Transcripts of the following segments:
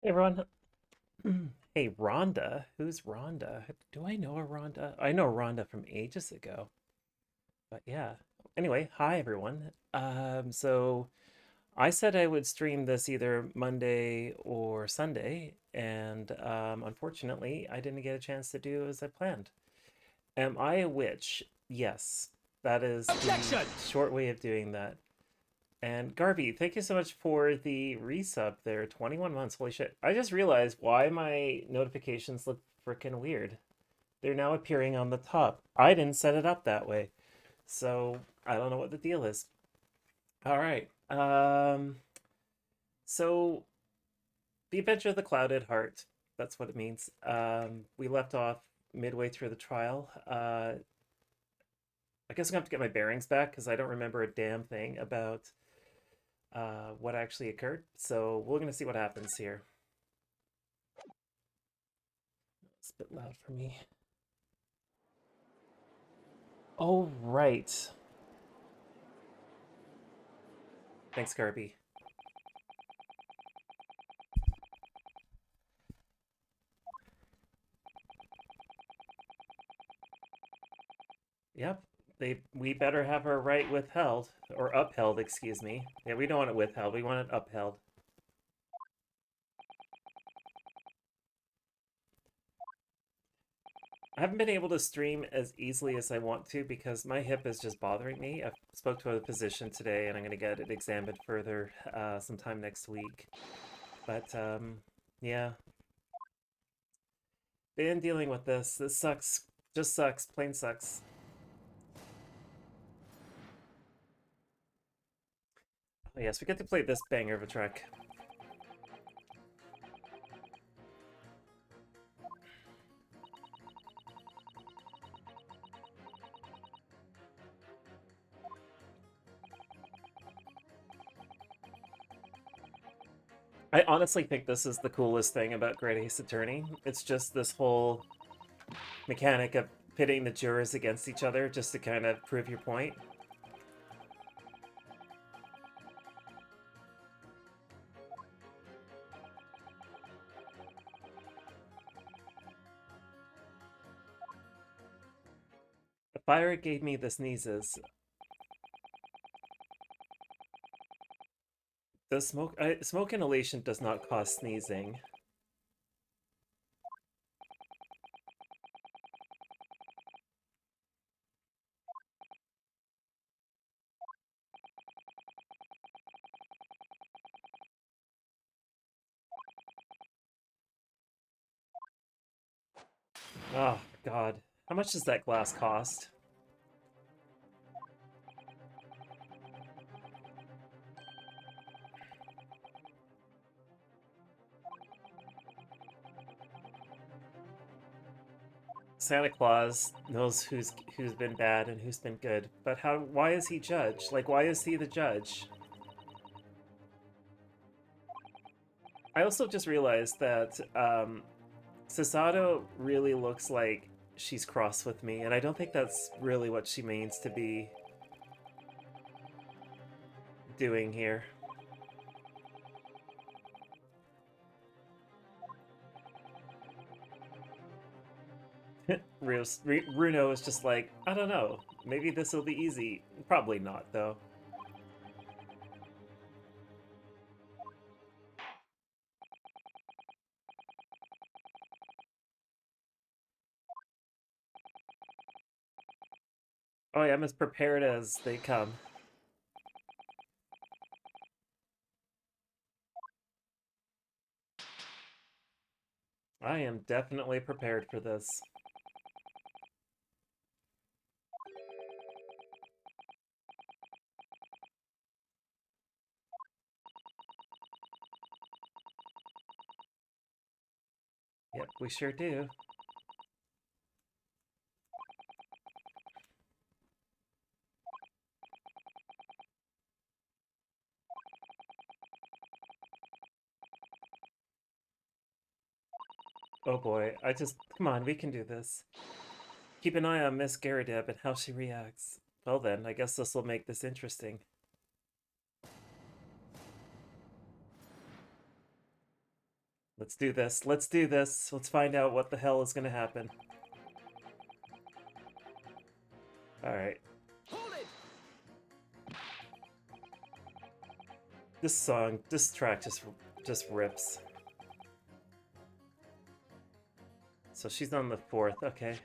Hey, Rhonda. Hey, Rhonda. Who's Rhonda? Do I know a Rhonda? I know Rhonda from ages ago. But yeah. Anyway, hi everyone. So I said I would stream this either Monday or Sunday, and unfortunately, I didn't get a chance to do as I planned. Am I a witch? Yes. That is the Objection! short way of doing that. And Garvey, thank you so much for the resub there. 21 months. Holy shit. I just realized why my notifications look freaking weird. They're now appearing on the top. I didn't set it up that way. So I don't know what the deal is. All right. So the Adventure of the Clouded Heart. That's what it means. We left off midway through the trial. I guess I'm gonna have to get my bearings back because I don't remember a damn thing about what actually occurred. So we're gonna see what happens here. It's a bit loud for me. Oh, right. Thanks, Kirby. Yep. We better have our right withheld or upheld, excuse me. Yeah, we don't want it withheld. We want it upheld. I haven't been able to stream as easily as I want to because my hip is just bothering me. I spoke to a physician today and I'm going to get it examined further sometime next week. But yeah, been dealing with this. This sucks. Just sucks. Plain sucks. Oh, yes, we get to play this banger of a track. I honestly think this is the coolest thing about Great Ace Attorney. It's just this whole mechanic of pitting the jurors against each other just to kind of prove your point. The fire gave me the sneezes. The smoke inhalation does not cause sneezing. Oh, God. How much does that glass cost? Santa Claus knows who's been bad and who's been good, but why is he judge? Like, why is he the judge? I also just realized that Sasato really looks like she's cross with me, and I don't think that's really what she means to be doing here. Runo is just like, I don't know, maybe this will be easy. Probably not, though. Oh yeah, I'm as prepared as they come. I am definitely prepared for this. Yep, we sure do. Oh boy, come on, we can do this. Keep an eye on Miss Garadeb and how she reacts. Well then, I guess this will make this interesting. Let's do this. Let's do this. Let's find out what the hell is gonna happen. Alright. This track just rips. So she's on the 4th, okay.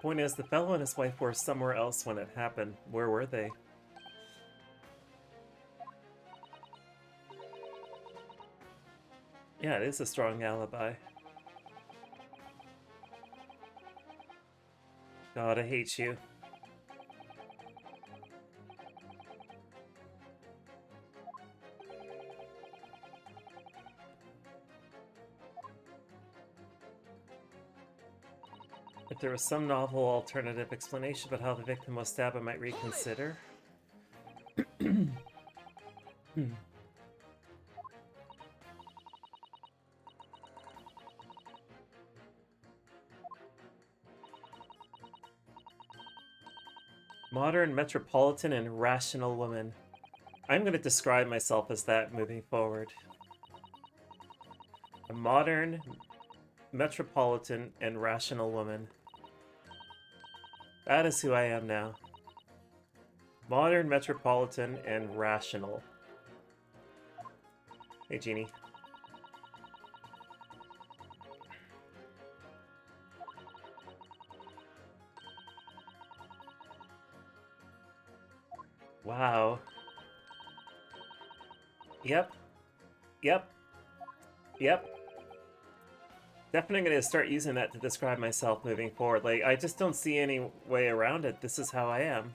Point is, the fellow and his wife were somewhere else when it happened. Where were they? Yeah, it is a strong alibi. God, I hate you. If there was some novel alternative explanation about how the victim was stabbed, I might reconsider. Modern, metropolitan, and rational woman. I'm going to describe myself as that moving forward. A modern, metropolitan, and rational woman. That is who I am now. Modern, metropolitan, and rational. Hey, Genie. Wow. Yep. Yep. Yep. Definitely going to start using that to describe myself moving forward. Like, I just don't see any way around it. This is how I am.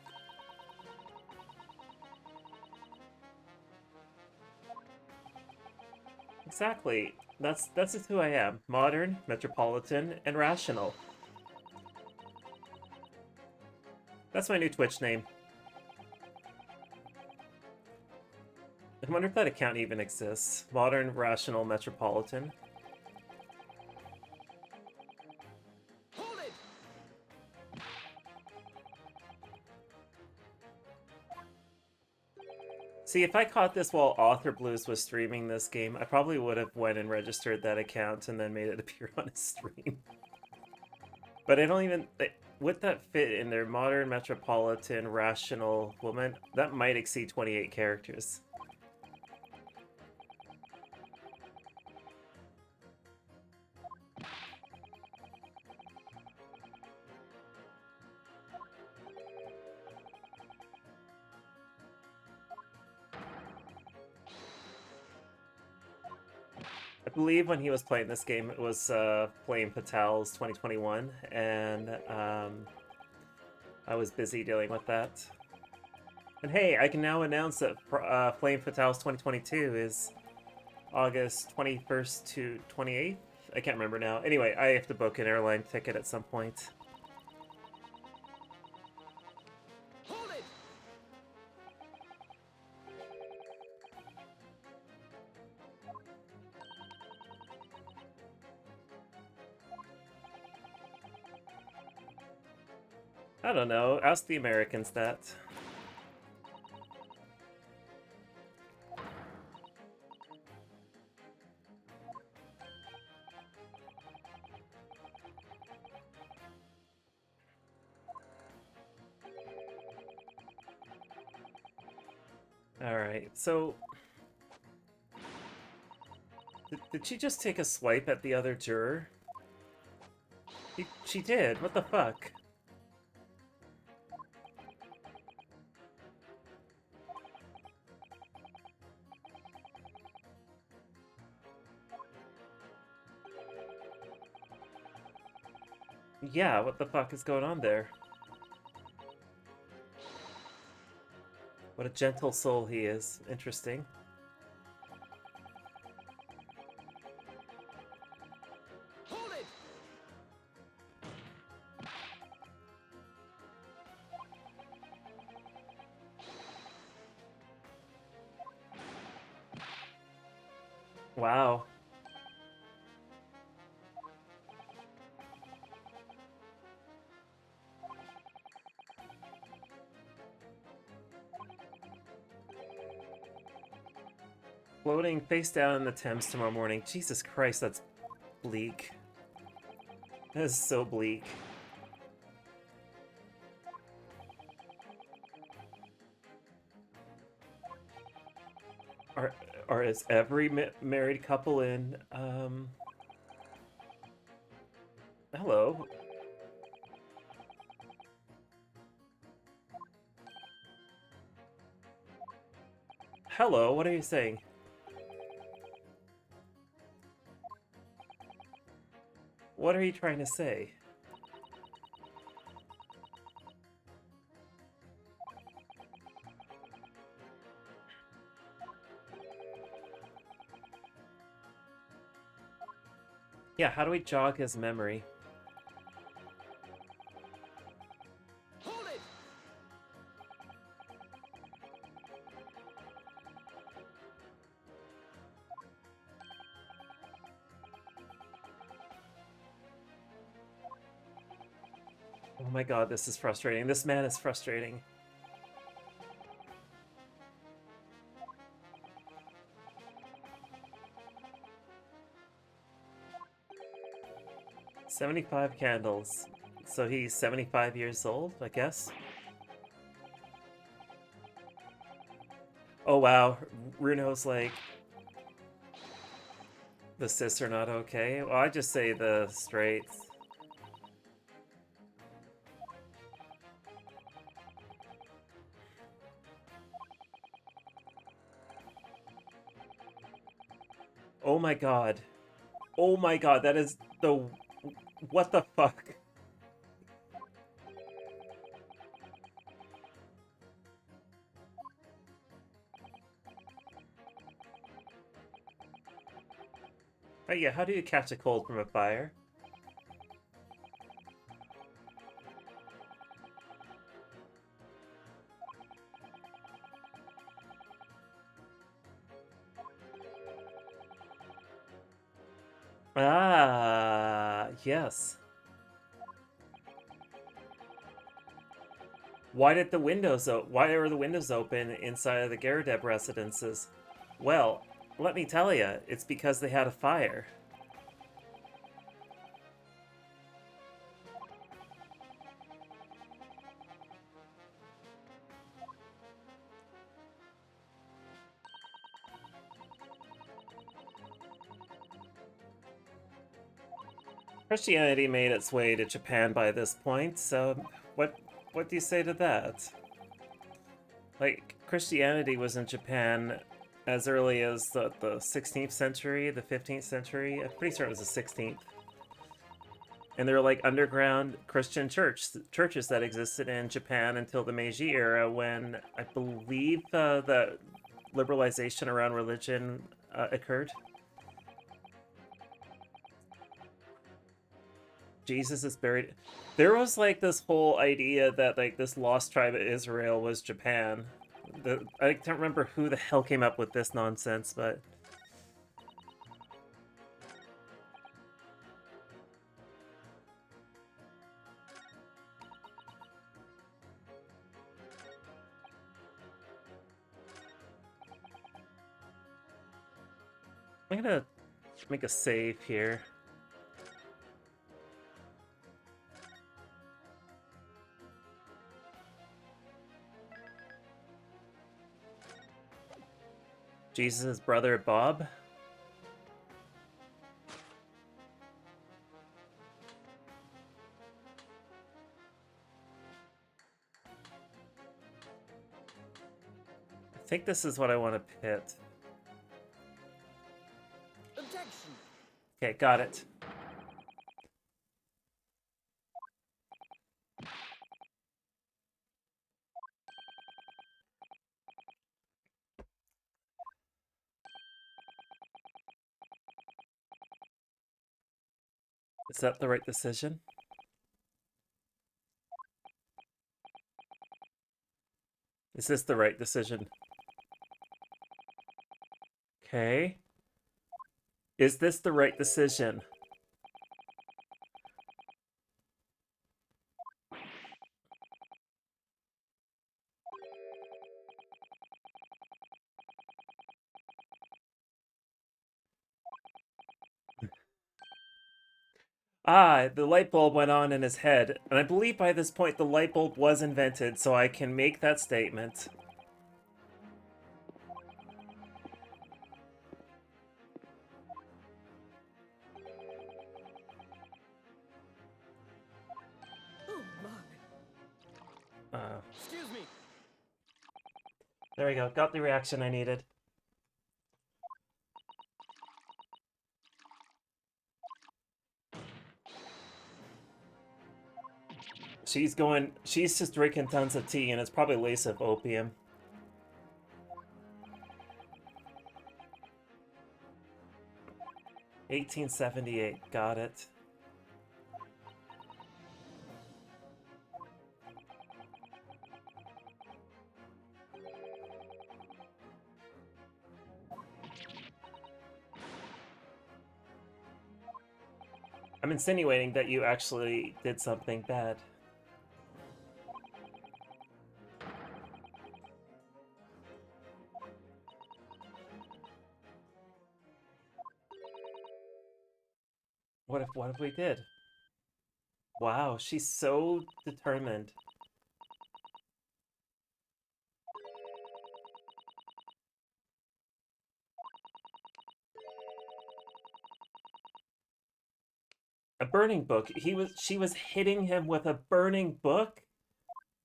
Exactly. That's just who I am. Modern, metropolitan, and rational. That's my new Twitch name. I wonder if that account even exists. Modern, rational, metropolitan. See, if I caught this while Author Blues was streaming this game, I probably would have went and registered that account and then made it appear on his stream. But I don't even... Would that fit in their modern, metropolitan, rational woman? That might exceed 28 characters. I believe when he was playing this game, it was Flame Fatale's 2021, and I was busy dealing with that. And hey, I can now announce that Flame Fatale's 2022 is August 21st to 28th. I can't remember now. Anyway, I have to book an airline ticket at some point. I don't know. Ask the Americans that. Alright, so... Did she just take a swipe at the other juror? She did. What the fuck? Yeah, what the fuck is going on there? What a gentle soul he is. Interesting. Wow. Floating face down in the Thames tomorrow morning. Jesus Christ, that's bleak. That is so bleak. Are, is every married couple in? Hello. Hello, what are you saying? What are you trying to say? Yeah, how do we jog his memory? Hold it! Oh my god, this is frustrating. This man is frustrating. $75 candles. So he's 75 years old, I guess? Oh wow, Runo's like, the cis are not okay? Well, I just say the straights. Oh my god. Oh my god, that is the... What the fuck? Oh yeah, how do you catch a cold from a fire? Ah, yes. Why did the windows why are the windows open inside of the Garadeb residences? Well, let me tell you, it's because they had a fire. Christianity made its way to Japan by this point, so what do you say to that? Like, Christianity was in Japan as early as the 16th century, the 15th century. I'm pretty sure it was the 16th. And there were like underground Christian churches that existed in Japan until the Meiji era, when I believe the liberalization around religion occurred. Jesus is buried. There was like this whole idea that like this lost tribe of Israel was Japan. I can't remember who the hell came up with this nonsense, but I'm gonna make a save here. Jesus' brother Bob. I think this is what I want to pit. Objection! Okay, got it. Is that the right decision? Is this the right decision? Okay. Is this the right decision? Ah, the light bulb went on in his head, and I believe by this point the light bulb was invented, so I can make that statement. Oh my. Uh, Excuse me. there we go, got the reaction I needed. She's just drinking tons of tea, and it's probably laced with opium. $18.78, got it. I'm insinuating that you actually did something bad. What if we did? Wow, she's so determined. A burning book. She was hitting him with a burning book?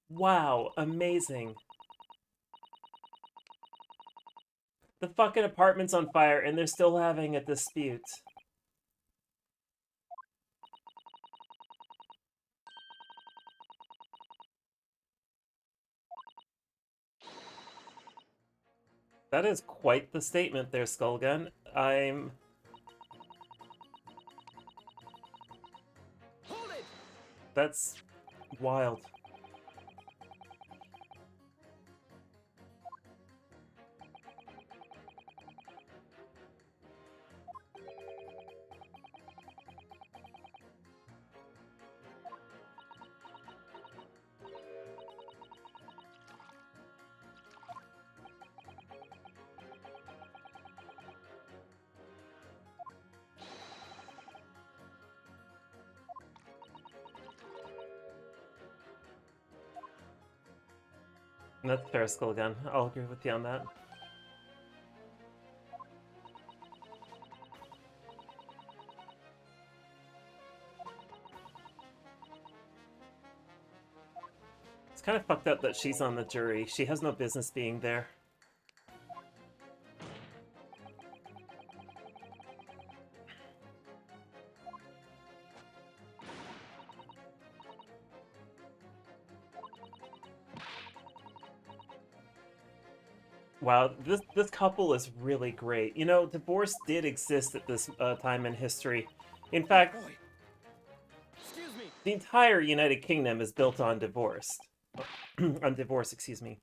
Wow, amazing. The fucking apartment's on fire and they're still having a dispute. That is quite the statement there, Skullgun. Hold it. That's wild. That's fair, Skullgun. I'll agree with you on that. It's kind of fucked up that she's on the jury. She has no business being there. Wow, this couple is really great. You know, divorce did exist at this time in history. In fact, Boy. Excuse me. the entire United Kingdom is built on divorce. On divorce, excuse me.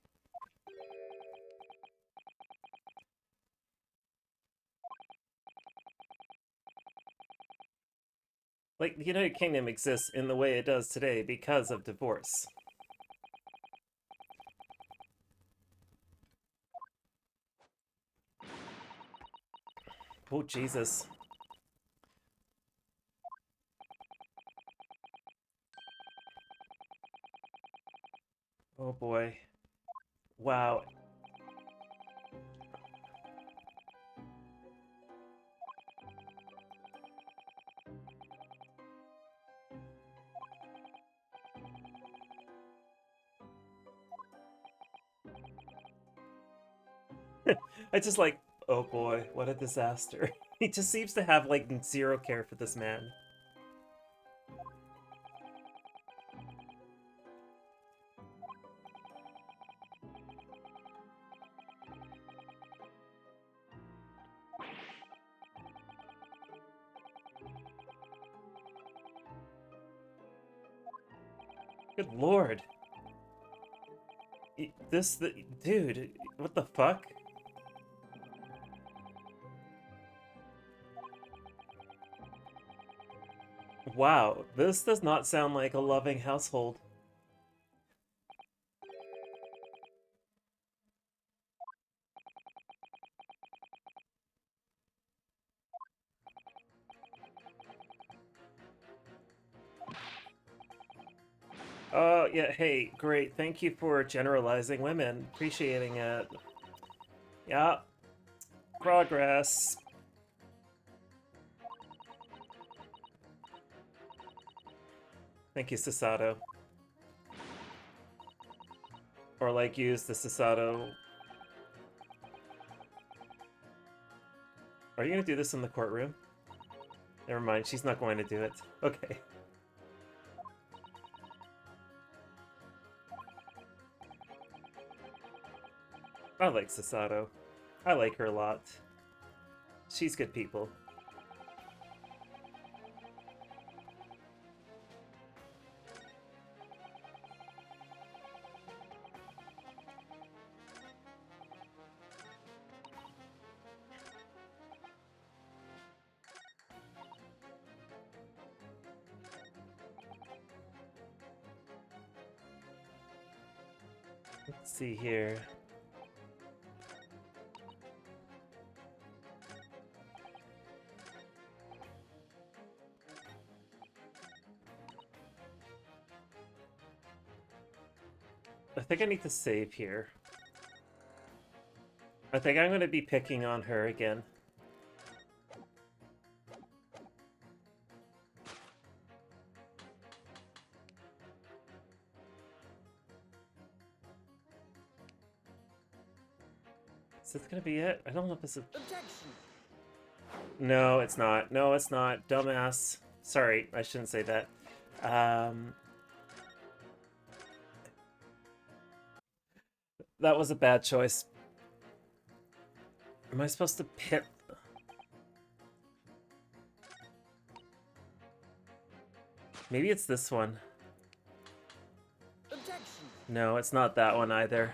Like, the United Kingdom exists in the way it does today because of divorce. Oh, Jesus. Oh, boy. Wow. I just like, oh boy, what a disaster. He just seems to have, like, zero care for this man. Good lord. Dude, what the fuck? Wow, this does not sound like a loving household. Oh, yeah, hey, great. Thank you for generalizing women. Appreciating it. Yeah. Progress. Thank you, Sasato. Or like use the Sasato. Are you gonna do this in the courtroom? Never mind, she's not going to do it. Okay. I like Sasato. I like her a lot. She's good people. Let's see here. I think I need to save here. I think I'm going to be picking on her again. Is this going to be it? I don't know if this is... Objection! No, it's not. No, it's not. Dumbass. Sorry, I shouldn't say that. That was a bad choice. Am I supposed to pit? Maybe it's this one. Objection! No, it's not that one either.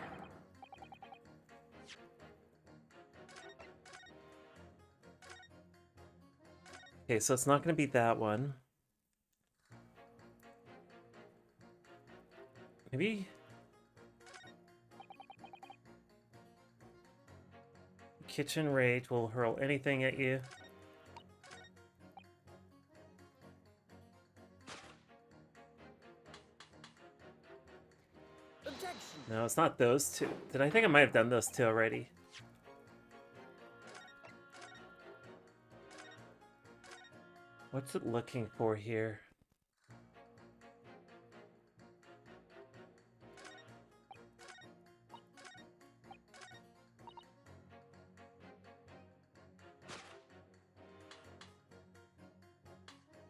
Okay, so it's not going to be that one. Maybe... Kitchen Rage will hurl anything at you. Objection! No, it's not those two. I think I might have done those two already? What's it looking for here?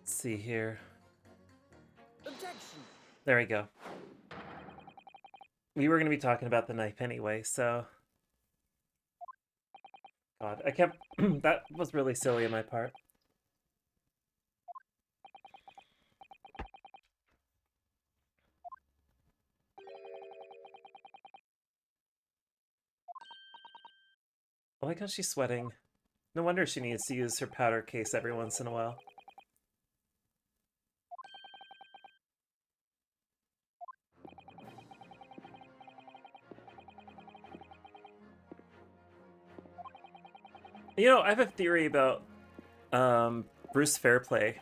Let's see here. Objection! There we go. We were going to be talking about the knife anyway, so... God, I kept... that was really silly on my part. I like how she's sweating. No wonder she needs to use her powder case every once in a while. You know, I have a theory about Bruce Fairplay.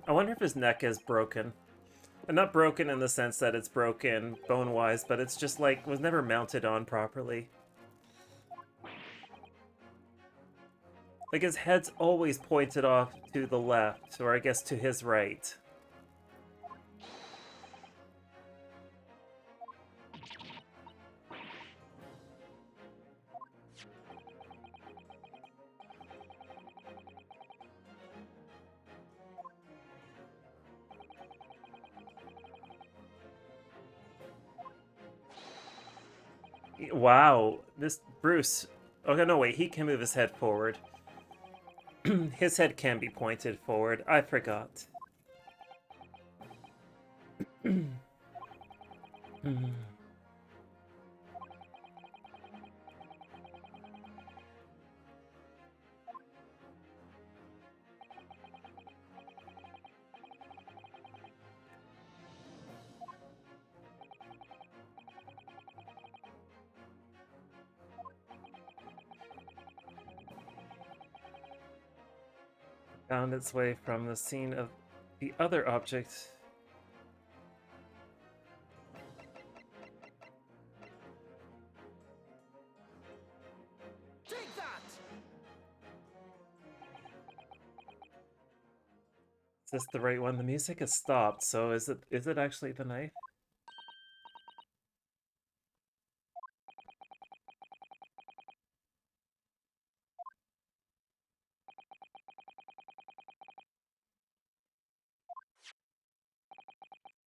I wonder if his neck is broken. And not broken in the sense that it's broken bone-wise, but it's just like, was never mounted on properly. Like his head's always pointed off to the left, or I guess to his right. Wow, this Bruce. Okay, no, wait, he can move his head forward. His head can be pointed forward. I forgot. found its way from the scene of the other object. Take that! Is this the right one? The music has stopped, so is it actually the knife?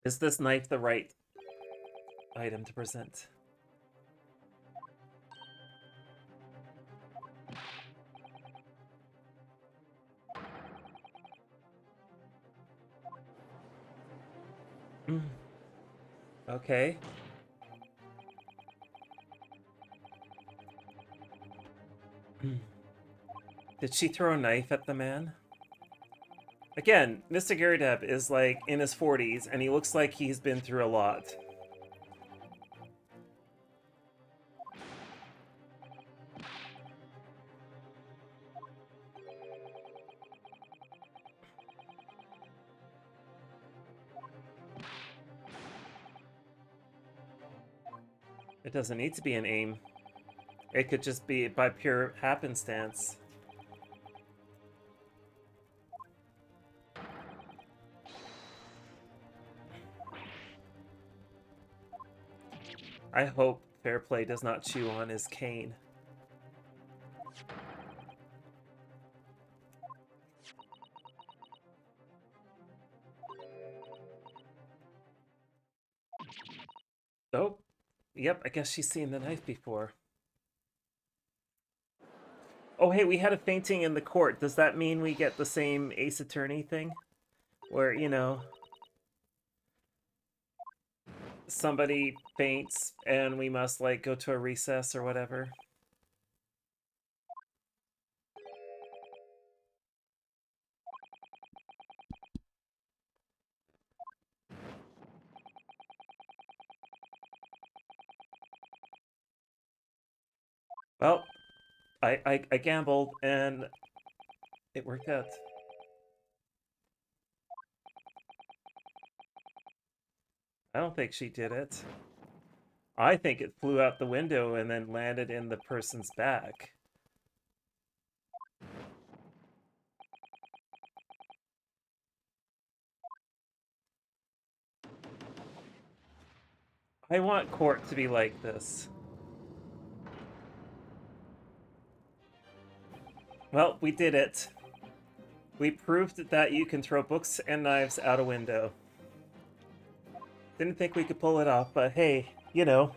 Is this knife the right item to present? Okay. Did she throw a knife at the man? Again, Mr. Garadeb is like in his 40s and he looks like he's been through a lot. It doesn't need to be an aim. It could just be by pure happenstance. I hope Fairplay does not chew on his cane. Oh, yep, I guess she's seen the knife before. Oh, hey, we had a fainting in the court. Does that mean we get the same Ace Attorney thing? Where, you know, somebody faints and we must, like, go to a recess or whatever? Well, I gambled and it worked out. I don't think she did it. I think it flew out the window and then landed in the person's back. I want court to be like this. Well, we did it. We proved that you can throw books and knives out a window. Didn't think we could pull it off, but hey, you know.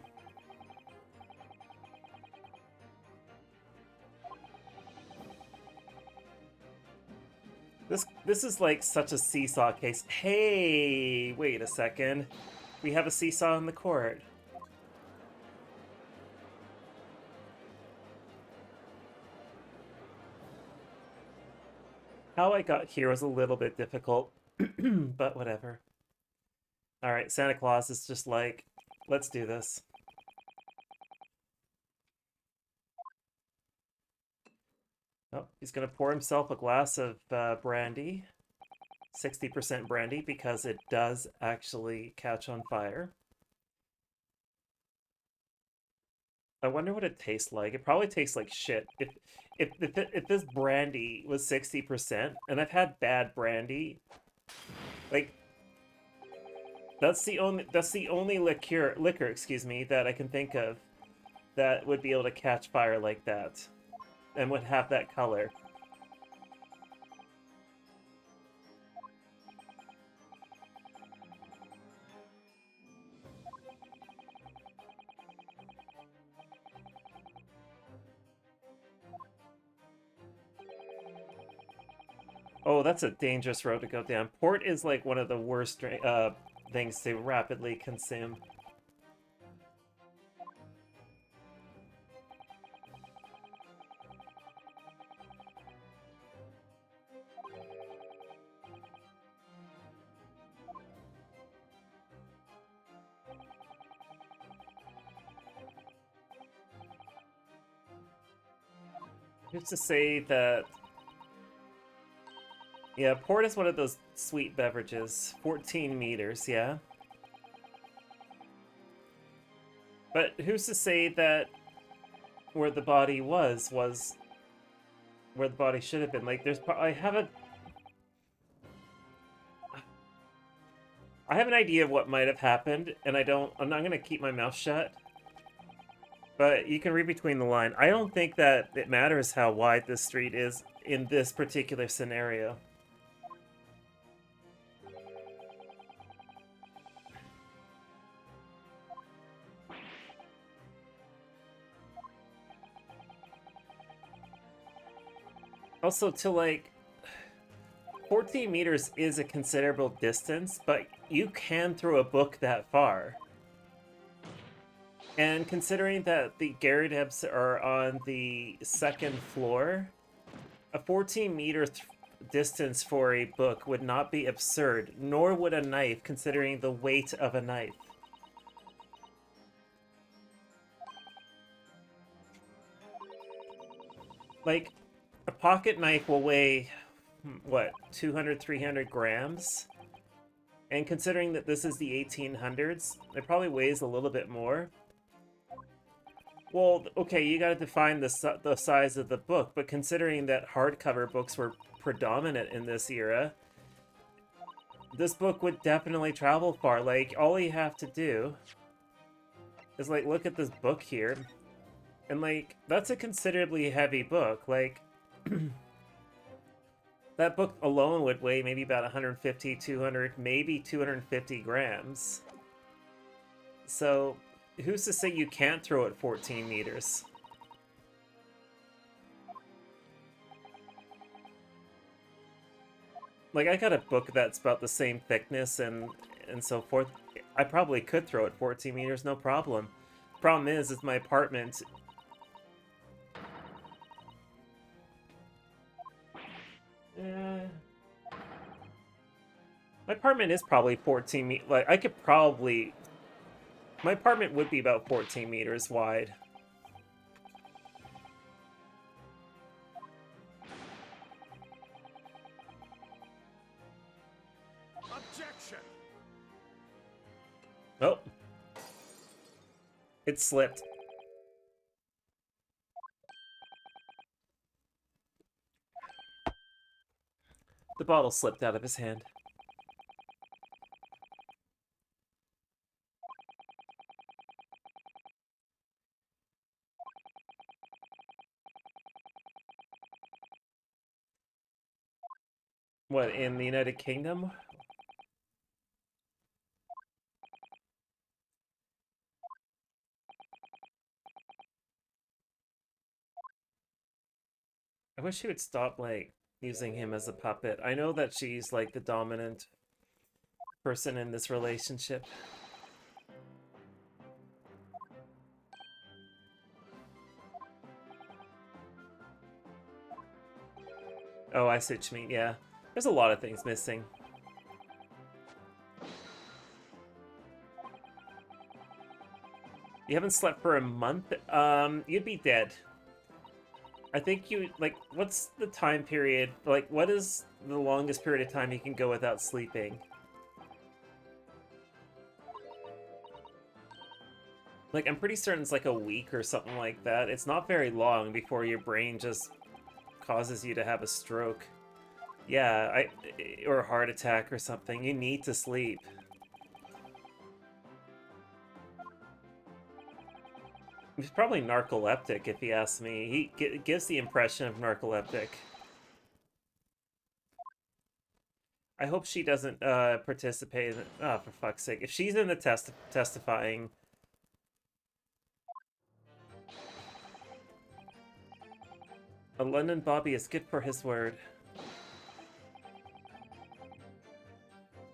This is like such a seesaw case. Hey, wait a second. We have a seesaw in the court. How I got here was a little bit difficult, but whatever. Alright, Santa Claus is just like, let's do this. Oh, he's gonna pour himself a glass of brandy. 60% brandy, because it does actually catch on fire. I wonder what it tastes like. It probably tastes like shit. If this brandy was 60%, and I've had bad brandy, like that's the only liquor, excuse me, that I can think of that would be able to catch fire like that and would have that color. Oh, that's a dangerous road to go down. Port is like one of the worst things to rapidly consume. Who's to say that Yeah, port is one of those sweet beverages. 14 meters, yeah. But who's to say that where the body was where the body should have been? Like, I have an idea of what might have happened, and I'm not gonna keep my mouth shut. But you can read between the line. I don't think that it matters how wide this street is in this particular scenario. Also, to like 14 meters is a considerable distance, but you can throw a book that far. And considering that the Gyarados are on the second floor, a 14-meter distance for a book would not be absurd, nor would a knife, considering the weight of a knife. Like, a pocket knife will weigh, what, 200, 300 grams? And considering that this is the 1800s, it probably weighs a little bit more. Well, okay, you gotta define the size of the book, but considering that hardcover books were predominant in this era, this book would definitely travel far. Like, all you have to do is, like, look at this book here, and, like, that's a considerably heavy book. Like, that book alone would weigh maybe about 150, 200, maybe 250 grams. So, who's to say you can't throw it 14 meters? Like, I got a book that's about the same thickness and so forth. I probably could throw it 14 meters, no problem. Problem is my apartment. Eh, my apartment is probably 14 meters. Like, I could probably. My apartment would be about 14 meters wide. Objection. Oh. It slipped. The bottle slipped out of his hand. What, in the United Kingdom? I wish she would stop, like, using him as a puppet. I know that she's, like, the dominant person in this relationship. Oh, I see what you mean, yeah. There's a lot of things missing. You haven't slept for a month? You'd be dead. I think you, like, what's the time period? Like, what is the longest period of time you can go without sleeping? Like, I'm pretty certain it's like a week or something like that. It's not very long before your brain just causes you to have a stroke. Yeah, or a heart attack or something. You need to sleep. He's probably narcoleptic, if you ask me. He gives the impression of narcoleptic. I hope she doesn't participate in. Oh, for fuck's sake! If she's in the testifying, a London Bobby is good for his word.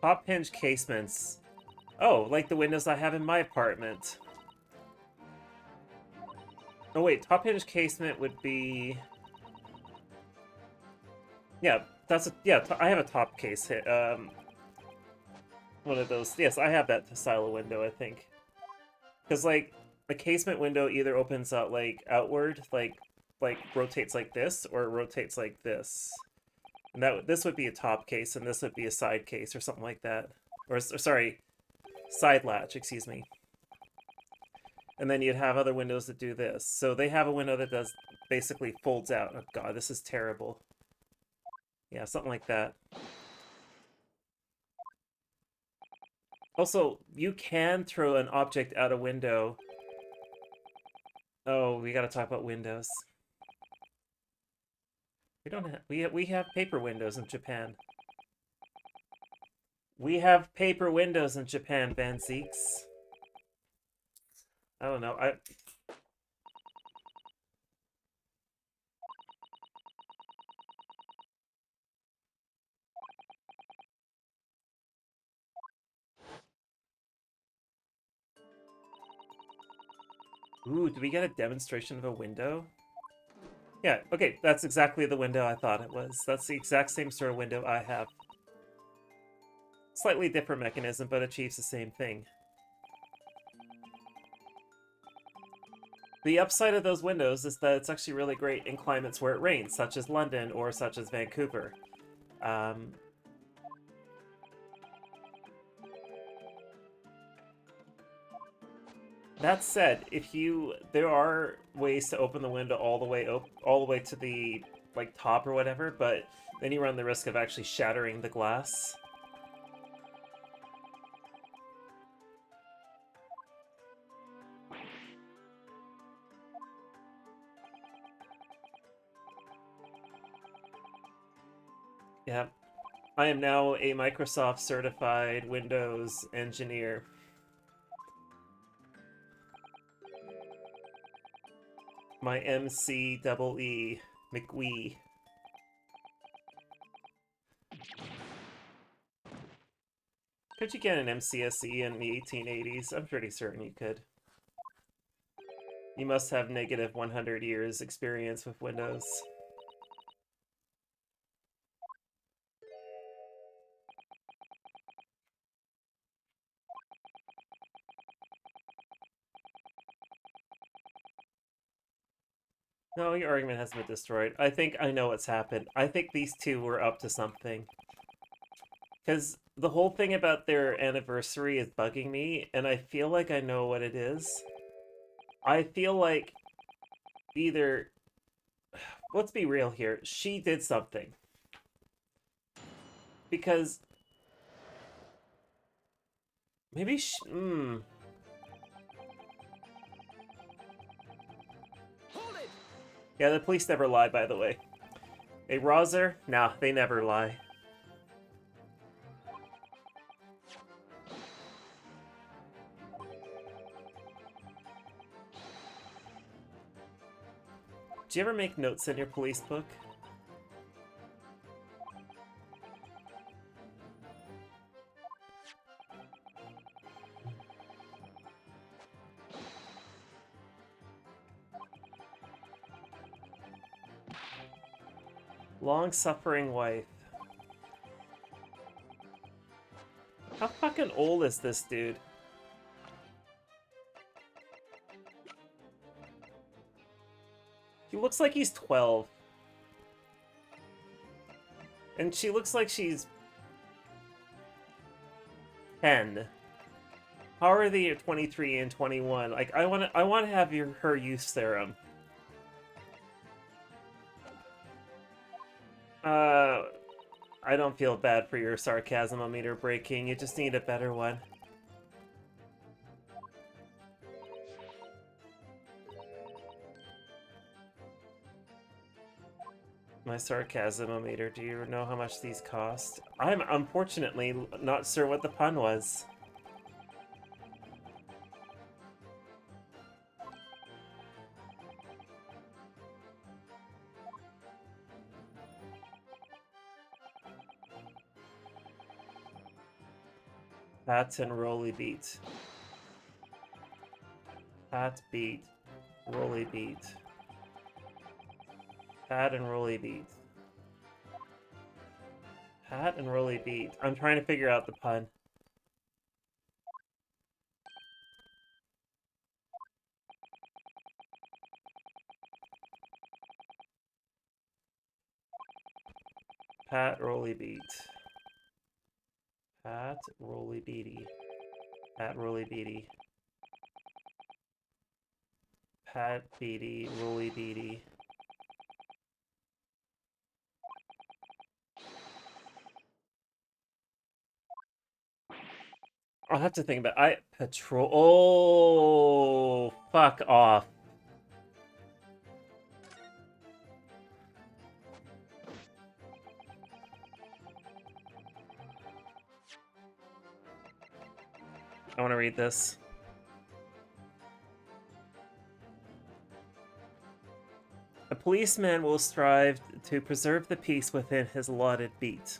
Top hinge casements. Oh, like the windows I have in my apartment. Oh wait, top hinge casement would be. Yeah, I have a top case hit. One of those. Yes, I have that style of window. I think, because like the casement window either opens out like outward, like rotates like this, or it rotates like this. And this would be a top case, and this would be a side case or something like that. Or sorry, side latch, excuse me. And then you'd have other windows that do this. So they have a window that does basically folds out. Oh god, this is terrible. Yeah, something like that. Also, you can throw an object out a window. Oh, we gotta talk about windows. We don't have we have paper windows in Japan. We have paper windows in Japan, Van Zeeks. I don't know. Ooh, do we get a demonstration of a window? Yeah, okay, that's exactly the window I thought it was. That's the exact same sort of window I have. Slightly different mechanism, but achieves the same thing. The upside of those windows is that it's actually really great in climates where it rains, such as London or such as Vancouver. That said, there are ways to open the window all the way to the like top or whatever, but then you run the risk of actually shattering the glass. Yeah, I am now a Microsoft certified Windows engineer. My MCEE McWee. Could you get an MCSE in the 1880s? I'm pretty certain you could. You must have negative 100 years experience with Windows. No, your argument hasn't been destroyed. I think I know what's happened. I think these two were up to something. Because the whole thing about their anniversary is bugging me, and I feel like I know what it is. I feel like either... Let's be real here. She did something. Because... Maybe she... Hold it! Yeah, the police never lie, by the way. A Rozer? Nah, they never lie. Do you ever make notes in your police book? Long-suffering wife. How fucking old is this dude? He looks like he's 12. And she looks like she's 10. How are they at 23 and 21? Like I want to have her youth serum. I don't feel bad for your sarcasm-o-meter breaking. You just need a better one. My sarcasm-o-meter. Do you know how much these cost? I'm unfortunately not sure what the pun was. Pat and Rolly beat. Pat beat. Rolly beat. Pat and Rolly beat. Pat and Rolly beat. I'm trying to figure out the pun. Pat Rolly Beat. Pat Rolly Beatty. Pat Rolly Beatty. Pat Beatty, Rolly Beatty. I'll have to think about patrol. Oh, fuck off. I want to read this. A policeman will strive to preserve the peace within his allotted beat.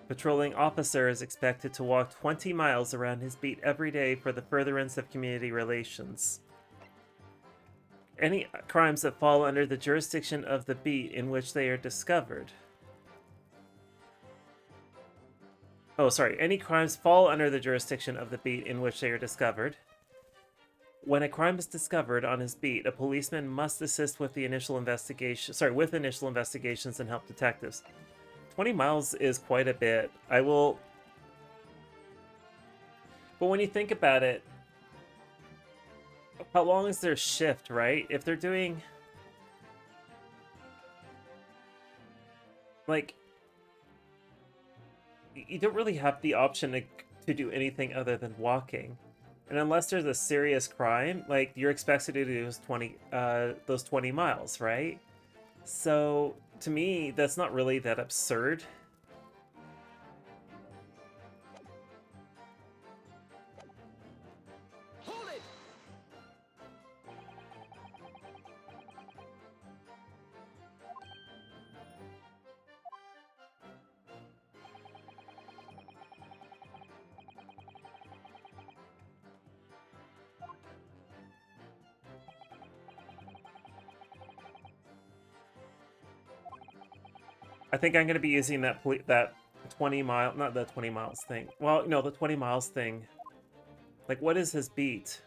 Patrolling officer is expected to walk 20 miles around his beat every day for the furtherance of community relations. Any crimes that fall under the jurisdiction of the beat in which they are discovered. Oh, sorry. Any crimes fall under the jurisdiction of the beat in which they are discovered. When a crime is discovered on his beat, a policeman must assist with the initial investigation. With initial investigations and help detectives. 20 miles is quite a bit. I will. But when you think about it, how long is their shift, right? If they're doing. Like. You don't really have the option to do anything other than walking. And unless there's a serious crime, like, you're expected to do those 20 miles, right? So, to me, that's not really that absurd. Hold it! I think I'm going to be using that 20 mile, not the 20 miles thing. Well, no, the 20 miles thing. Like, what is his beat?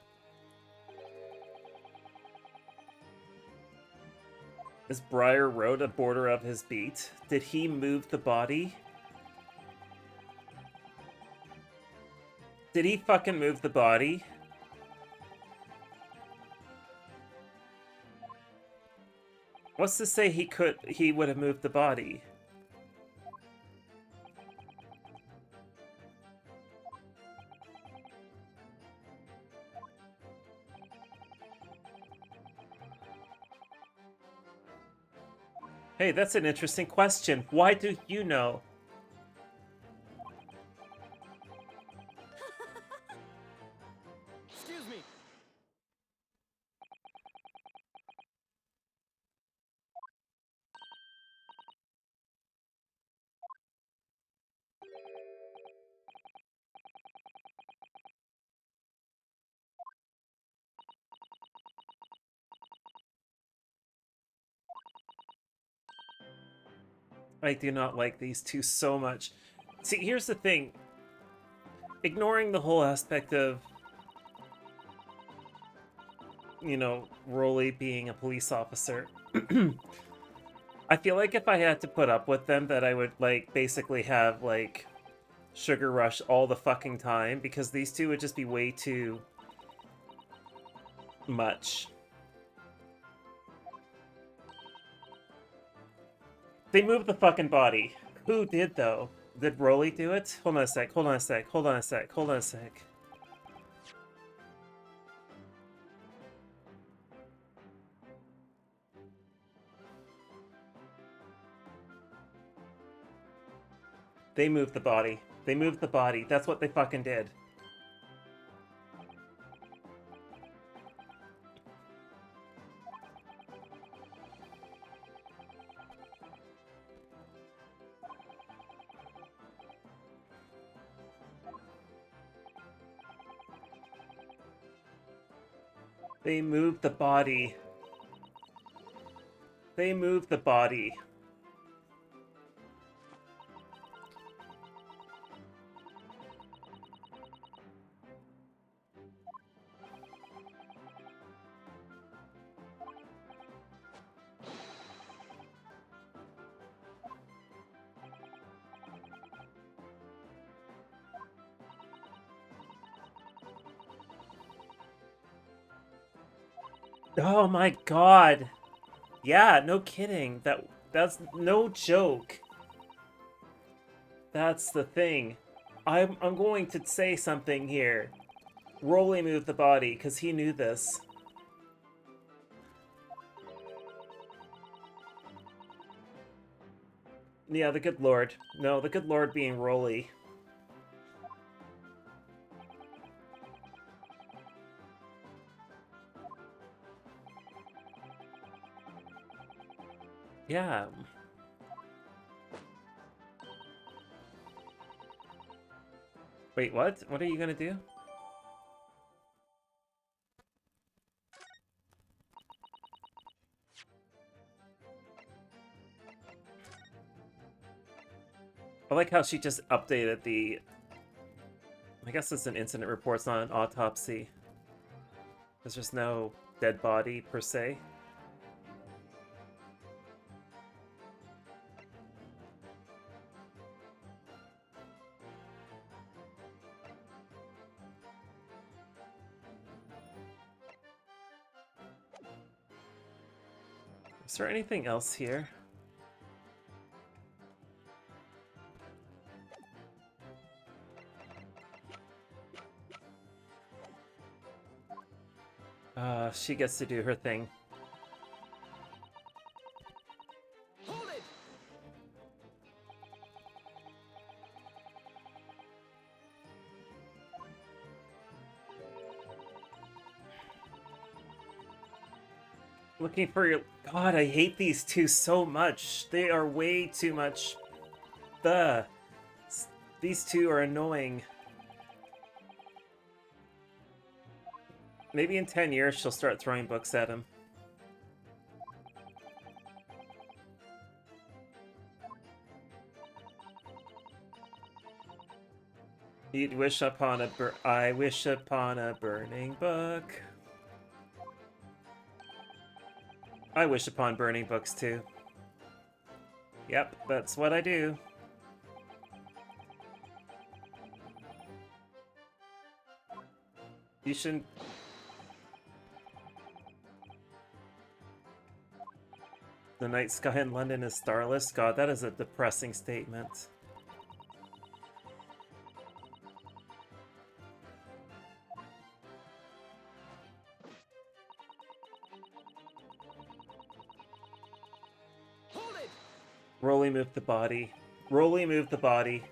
Is Briar Road a border of his beat? Did he move the body? Did he fucking move the body? What's to say he would have moved the body? Hey, that's an interesting question. Why do you know? Excuse me. I do not like these two so much. See, here's the thing. Ignoring the whole aspect of, you know, Rolly being a police officer, I feel like if I had to put up with them, that I would, like, basically have, like, Sugar Rush all the fucking time, because these two would just be way too much. They moved the fucking body. Who did, though? Did Rolly do it? Hold on a sec, hold on a sec, hold on a sec, hold on a sec. They moved the body. They moved the body. That's what they fucking did. They moved the body. They moved the body. Oh my god. Yeah, no kidding. That's no joke. That's the thing. I'm going to say something here. Rolly moved the body because he knew this. Yeah, the good lord. No, the good lord being Rolly. Yeah. Wait, what? What are you gonna do? I like how she just updated the... I guess it's an incident report, it's not an autopsy. There's just no dead body, per se. Is there anything else here? She gets to do her thing. Hold it! Looking for your... God, I hate these two so much. They are way too much. The These two are annoying. Maybe in 10 years she'll start throwing books at him. You'd wish upon a I wish upon a burning book. I wish upon burning books too. Yep, that's what I do. You shouldn't... The night sky in London is starless? God, that is a depressing statement. Hold it! Rolly moved the body. Rolly moved the body.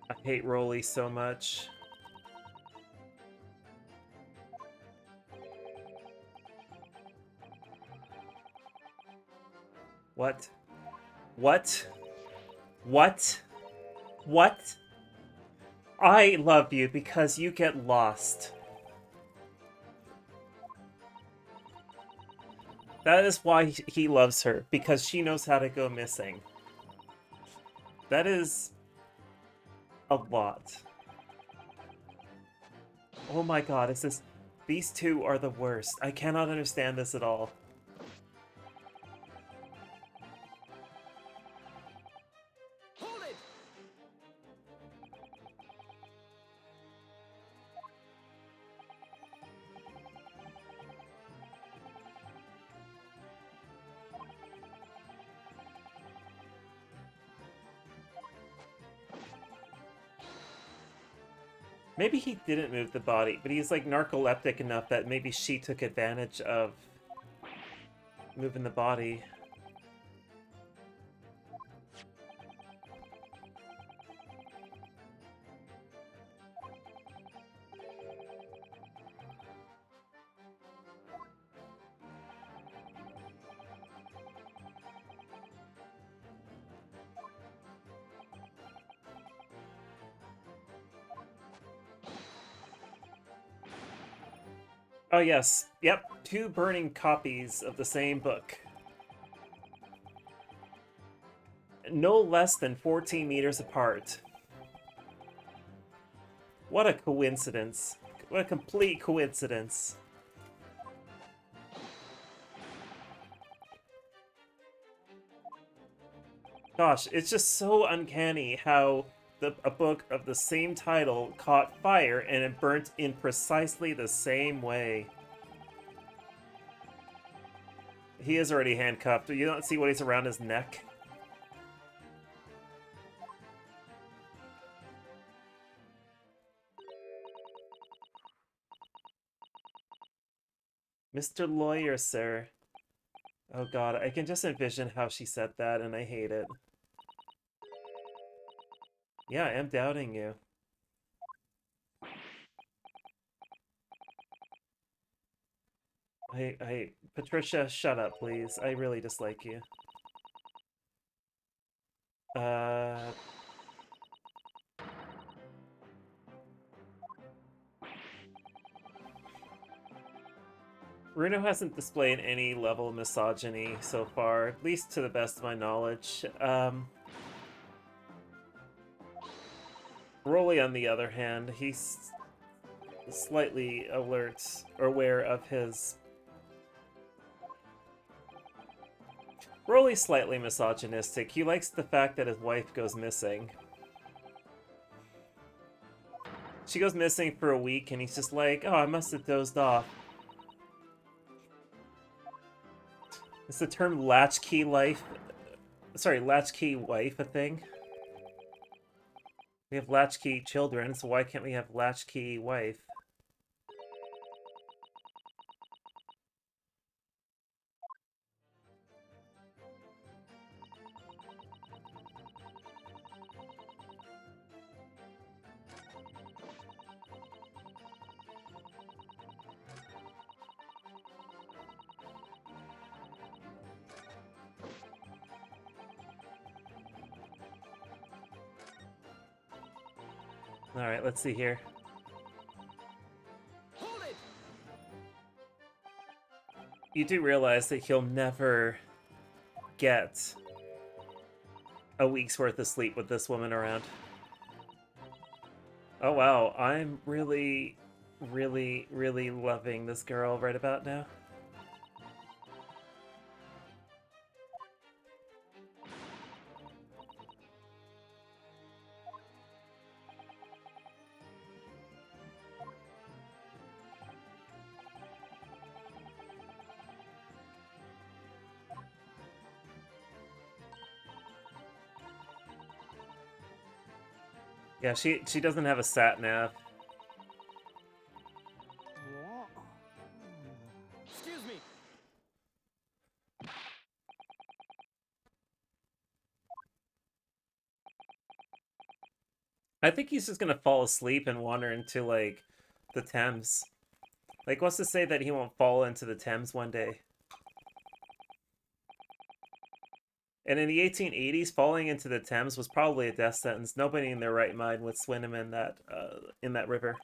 I hate Rolly so much. What? What? What? What? I love you because you get lost. That is why he loves her, because she knows how to go missing. That is a lot. Oh my god, is this... These two are the worst. I cannot understand this at all. Hold it! Maybe he didn't move the body, but he's like narcoleptic enough that maybe she took advantage of moving the body. Oh yes, yep, two burning copies of the same book. No less than 14 meters apart. What a coincidence. What a complete coincidence. Gosh, it's just so uncanny how a book of the same title caught fire and it burnt in precisely the same way. He is already handcuffed. You don't see what he's around his neck? Mr. Lawyer, sir. Oh god, I can just envision how she said that and I hate it. Yeah, I am doubting you. Patricia, shut up, please. I really dislike you. Uh... Runo hasn't displayed any level of misogyny so far, at least to the best of my knowledge. Broly, on the other hand, he's slightly alert or aware of his... Broly's slightly misogynistic. He likes the fact that his wife goes missing. She goes missing for a week and he's just like, oh, I must have dozed off. Is the term latchkey life... Sorry, latchkey wife a thing? We have latchkey children, so why can't we have latchkey wife? Alright, let's see here. Hold it! You do realize that he'll never get a week's worth of sleep with this woman around. Oh wow, I'm really, really, really loving this girl right about now. Yeah, she doesn't have a sat nav. Excuse me. I think he's just gonna fall asleep and wander into, like, the Thames. Like, what's to say that he won't fall into the Thames one day? And in the 1880s, falling into the Thames was probably a death sentence. Nobody in their right mind would swim him in that river.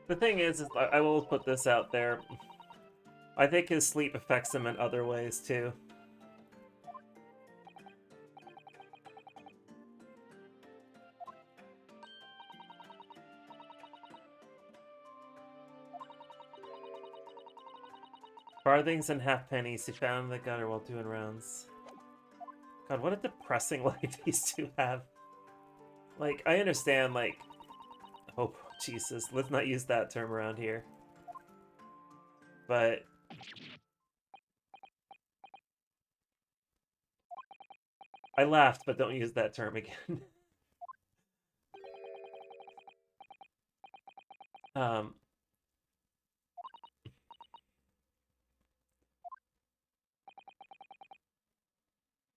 The thing is I will put this out there. I think his sleep affects him in other ways, too. Farthings and halfpennies he found in the gutter while doing rounds. God, what a depressing life these two have. Like, I understand, like... Oh, Jesus, let's not use that term around here. But... I laughed, but don't use that term again.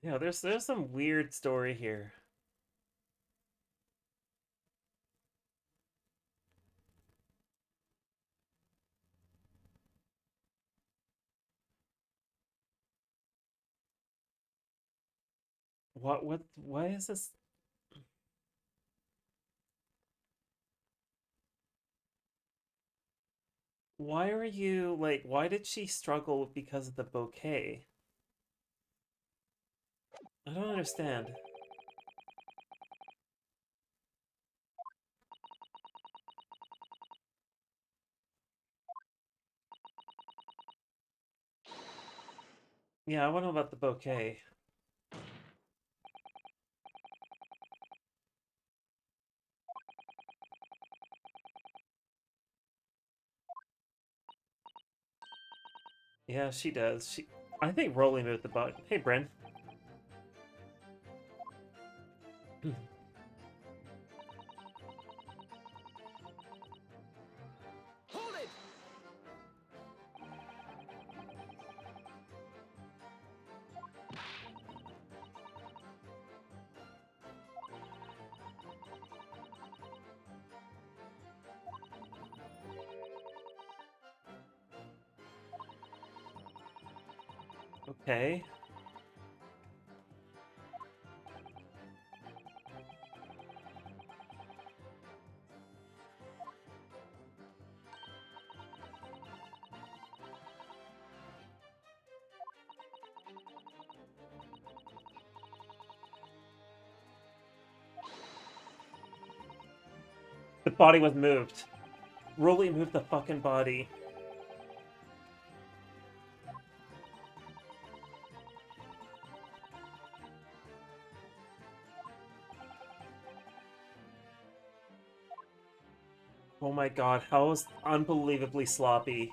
Yeah, there's some weird story here. why is this? Why are you like, why did she struggle because of the bouquet? I don't understand. Yeah, I want to know about the bouquet. Yeah, she does. I think Rolly moved the bug. Hey, Bryn. Hold it! Okay. The body was moved. Rolly moved the fucking body. Oh my god, how is unbelievably sloppy.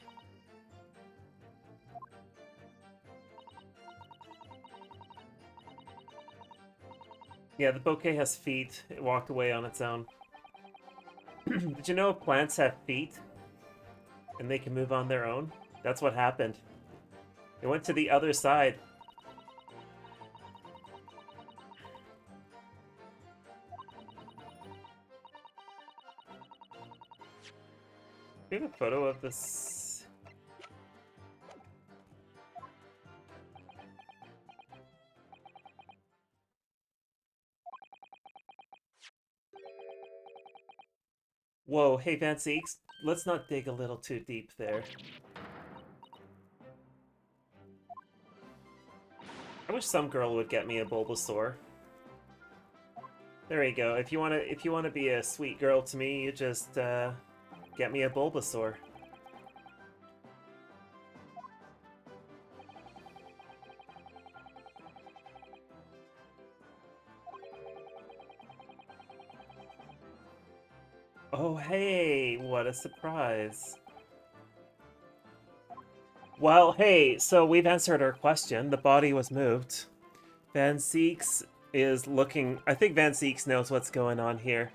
Yeah, the bouquet has feet. It walked away on its own. Did you know plants have feet? And they can move on their own? That's what happened. It went to the other side. Do you have a photo of this? Whoa, hey Van Seeks, let's not dig a little too deep there. I wish some girl would get me a Bulbasaur. There you go. If you wanna be a sweet girl to me, you just get me a Bulbasaur. Oh hey, what a surprise. Well, hey, so we've answered our question. The body was moved. Van Seeks is looking. I think Van Seeks knows what's going on here.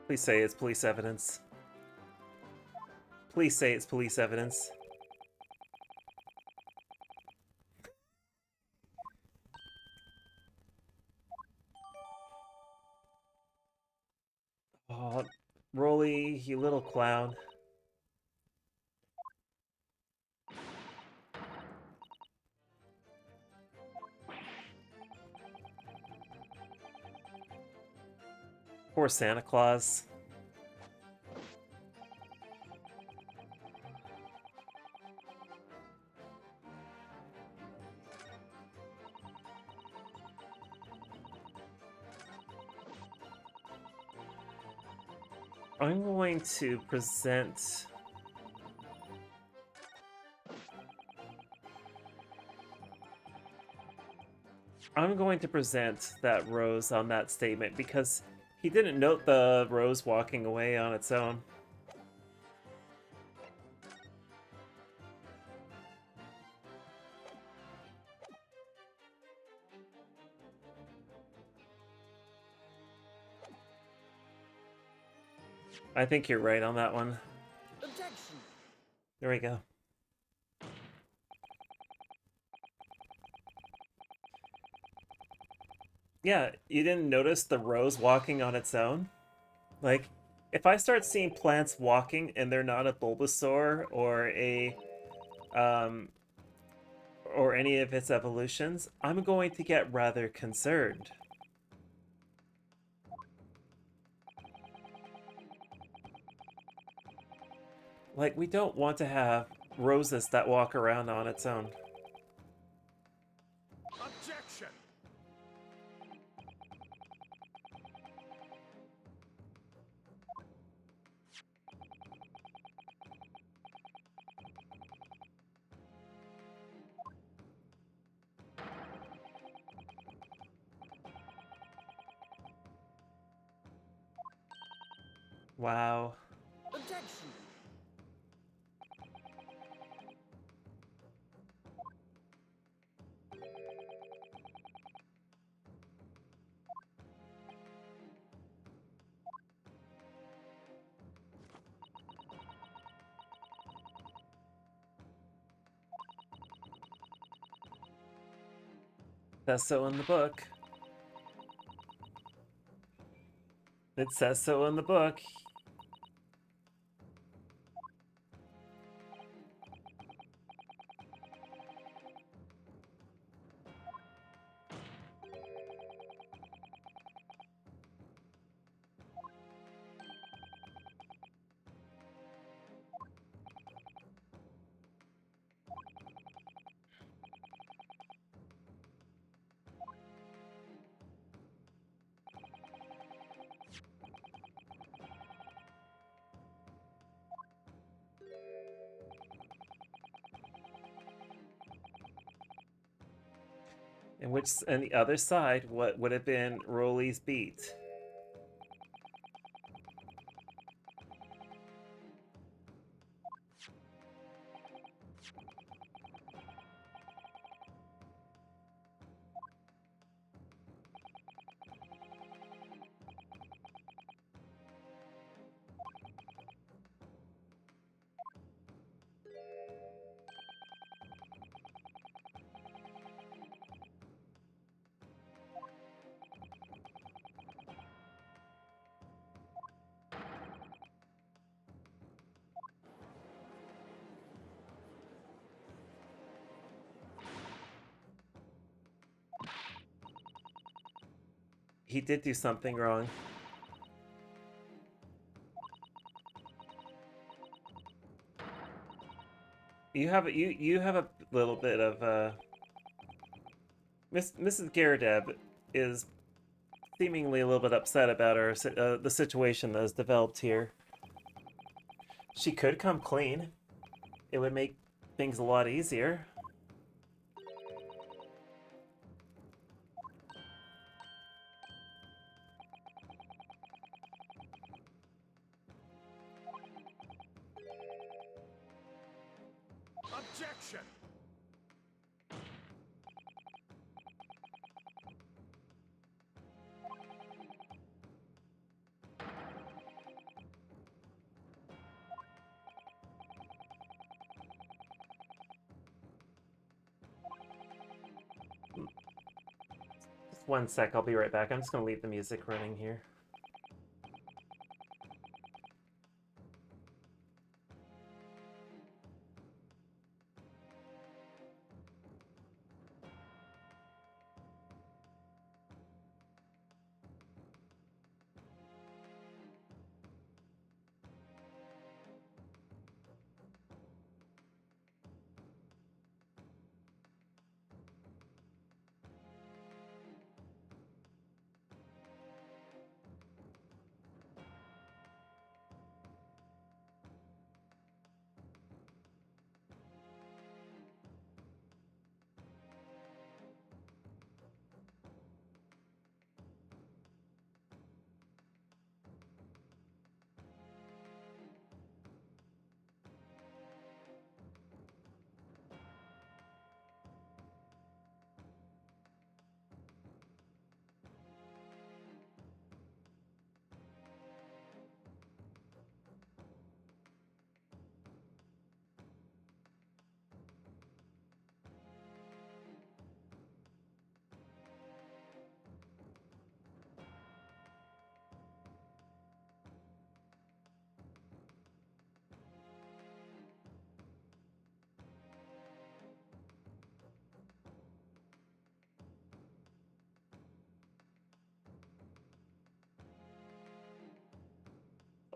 Please say it's police evidence. Please say it's police evidence. Oh, Rolly, you little clown. Poor Santa Claus. I'm going to present... I'm going to present that rose on that statement because he didn't note the rose walking away on its own. I think you're right on that one. Objection! There we go. Yeah, you didn't notice the rose walking on its own? Like, if I start seeing plants walking and they're not a Bulbasaur or a um, or any of its evolutions, I'm going to get rather concerned. Like, we don't want to have Roses that walk around on its own. Objection! Wow. Objection! Says so in the book. It says so in the book. And the other side, what would have been Rolly's beat? He did do something wrong. You have a little bit of Mrs. Garadeb is seemingly a little bit upset about the situation that has developed here. She could come clean. It would make things a lot easier. Objection! Just one sec, I'll be right back. I'm just gonna leave the music running here.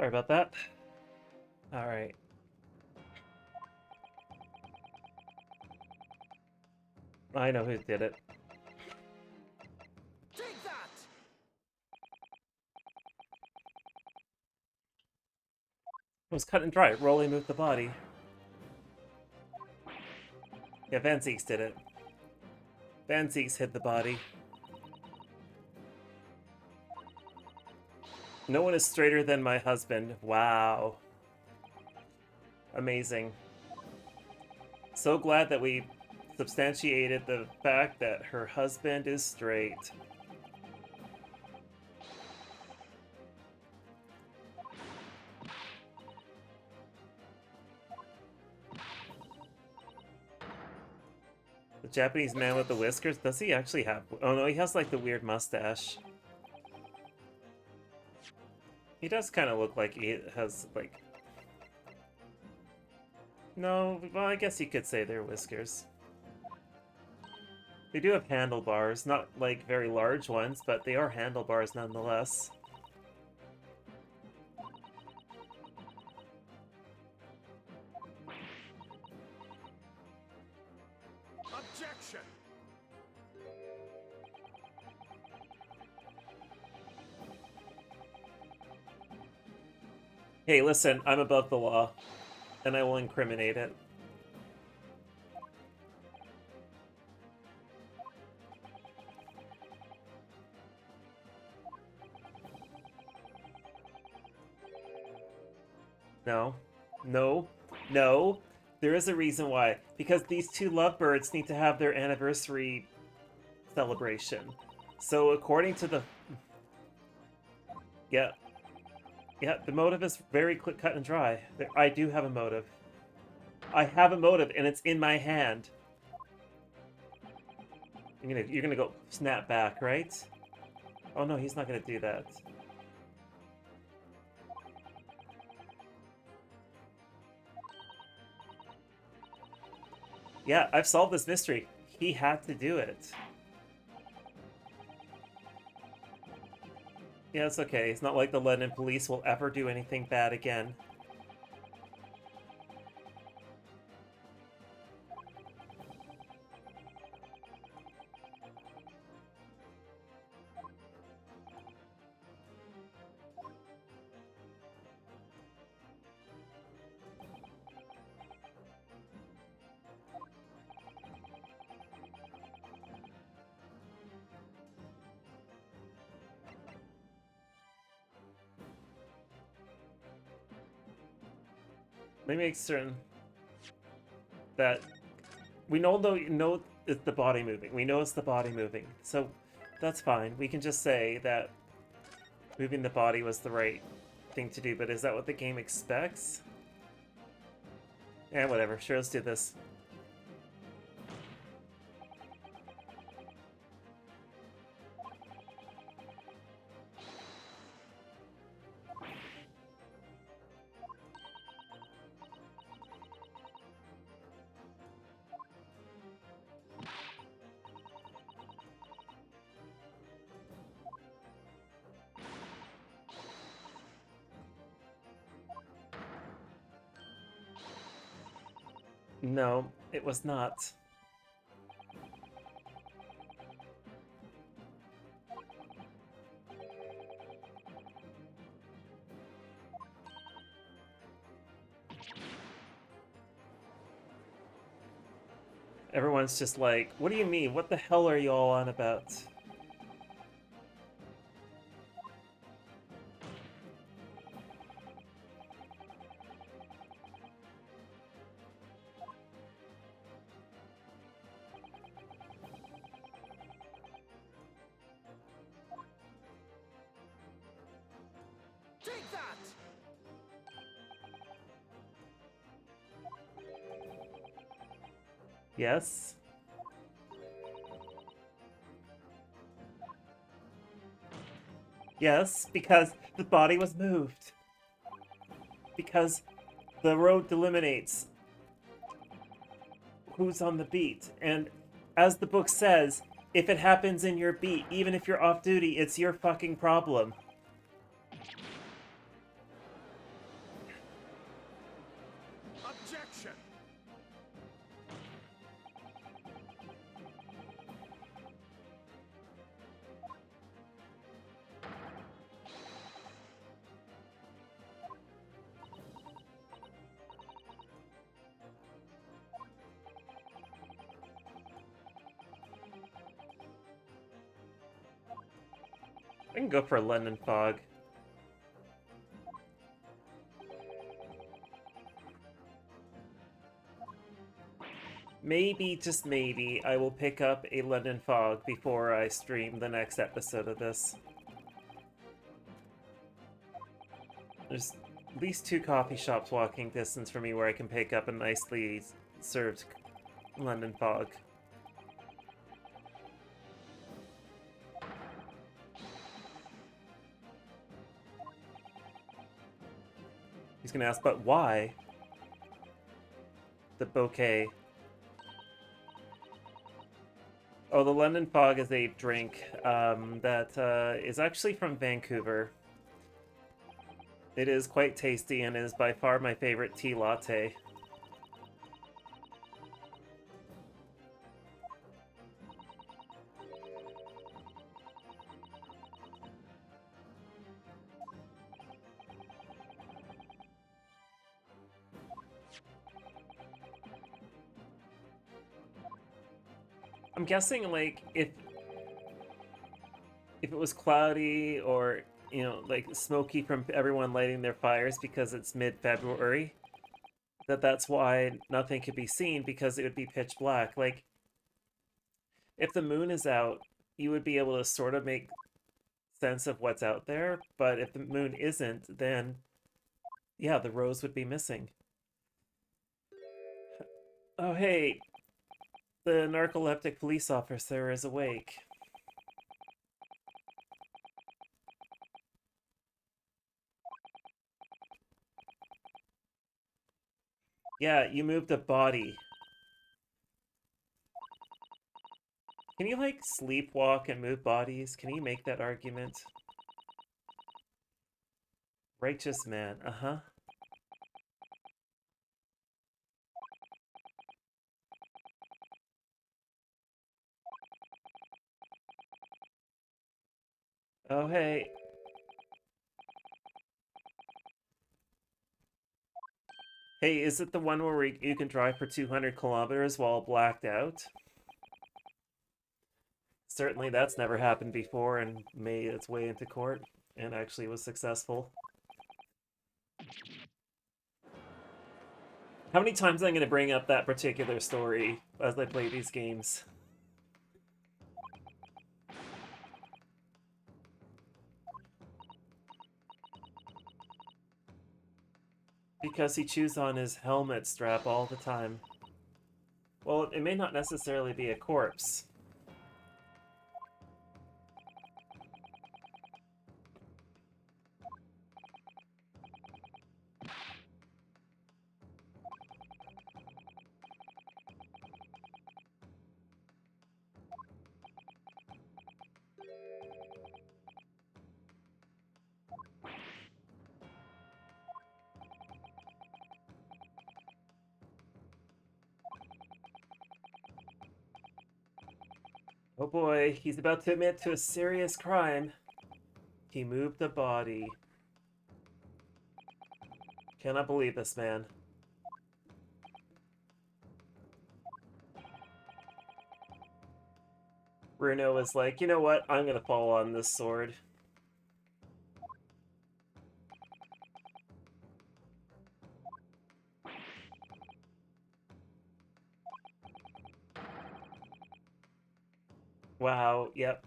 Sorry about that. All right. I know who did it. Take that! It was cut and dry. Rolly moved the body. Yeah, Van Zieks did it. Van Zieks hid the body. No one is straighter than my husband. Wow. Amazing. So glad that we substantiated the fact that her husband is straight. The Japanese man with the whiskers? Does he actually have... Oh no, he has like the weird mustache. He does kind of look like he has like... No, well I guess you could say they're whiskers. They do have handlebars, not like very large ones, but they are handlebars nonetheless. Objection! Hey, listen, I'm above the law, and I will incriminate it. No. No. No. There is a reason why. Because these two lovebirds need to have their anniversary celebration. So according to the... Yeah. Yeah, the motive is very cut and dry. I do have a motive. I have a motive, and it's in my hand. You're gonna go snap back, right? Oh no, he's not gonna do that. Yeah, I've solved this mystery. He had to do it. Yeah, it's okay. It's not like the London police will ever do anything bad again. Let me make certain that we know it's the body moving. We know it's the body moving. So that's fine. We can just say that moving the body was the right thing to do, but is that what the game expects? Yeah, whatever. Sure, let's do this. No, it was not. Everyone's just like, what do you mean? What the hell are you all on about? Take that! Yes? Yes, because the body was moved. Because the road delimitates who's on the beat. And as the book says, if it happens in your beat, even if you're off duty, it's your fucking problem. Objection! I can go for London Fog. Maybe, just maybe, I will pick up a London Fog before I stream the next episode of this. There's at least 2 coffee shops walking distance from me where I can pick up a nicely served London Fog. He's gonna ask, but why? The bouquet. Oh, the London Fog is a drink that is actually from Vancouver. It is quite tasty and is by far my favorite tea latte. I'm guessing, like, if it was cloudy or, you know, like smoky from everyone lighting their fires because it's mid-February, that's why nothing could be seen, because it would be pitch black. Like, if the moon is out, you would be able to sort of make sense of what's out there, but if the moon isn't, then yeah, the rose would be missing. Oh, hey, the narcoleptic police officer is awake. Yeah, you moved a body. Can you, like, sleepwalk and move bodies? Can you make that argument? Righteous man, uh-huh. Oh, hey. Hey, is it the one where you can drive for 200 kilometers while blacked out? Certainly that's never happened before and made its way into court and actually was successful. How many times am I going to bring up that particular story as I play these games? Because he chews on his helmet strap all the time. Well, it may not necessarily be a corpse. Oh boy, he's about to admit to a serious crime. He moved the body. Cannot believe this man. Bruno is like, you know what? I'm gonna fall on this sword. Wow, yep.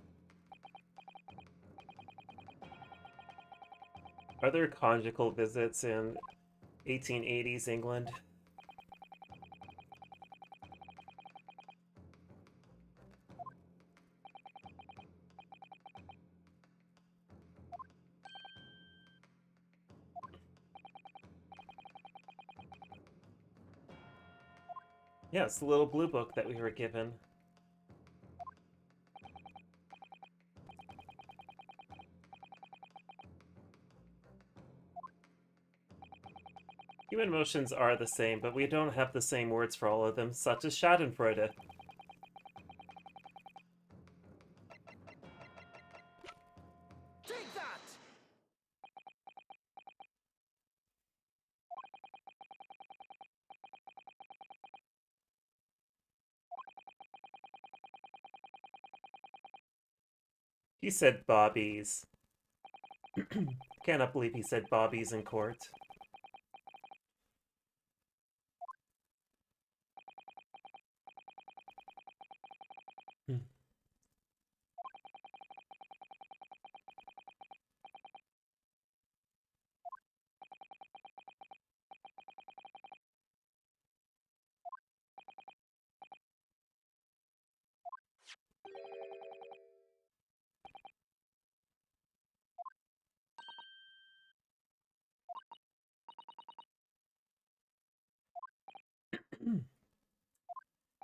Are there conjugal visits in 1880s England? Yeah, it's the little blue book that we were given. Human emotions are the same, but we don't have the same words for all of them, such as Schadenfreude. Take that! He said bobbies. Cannot believe he said bobbies in court. Hmm.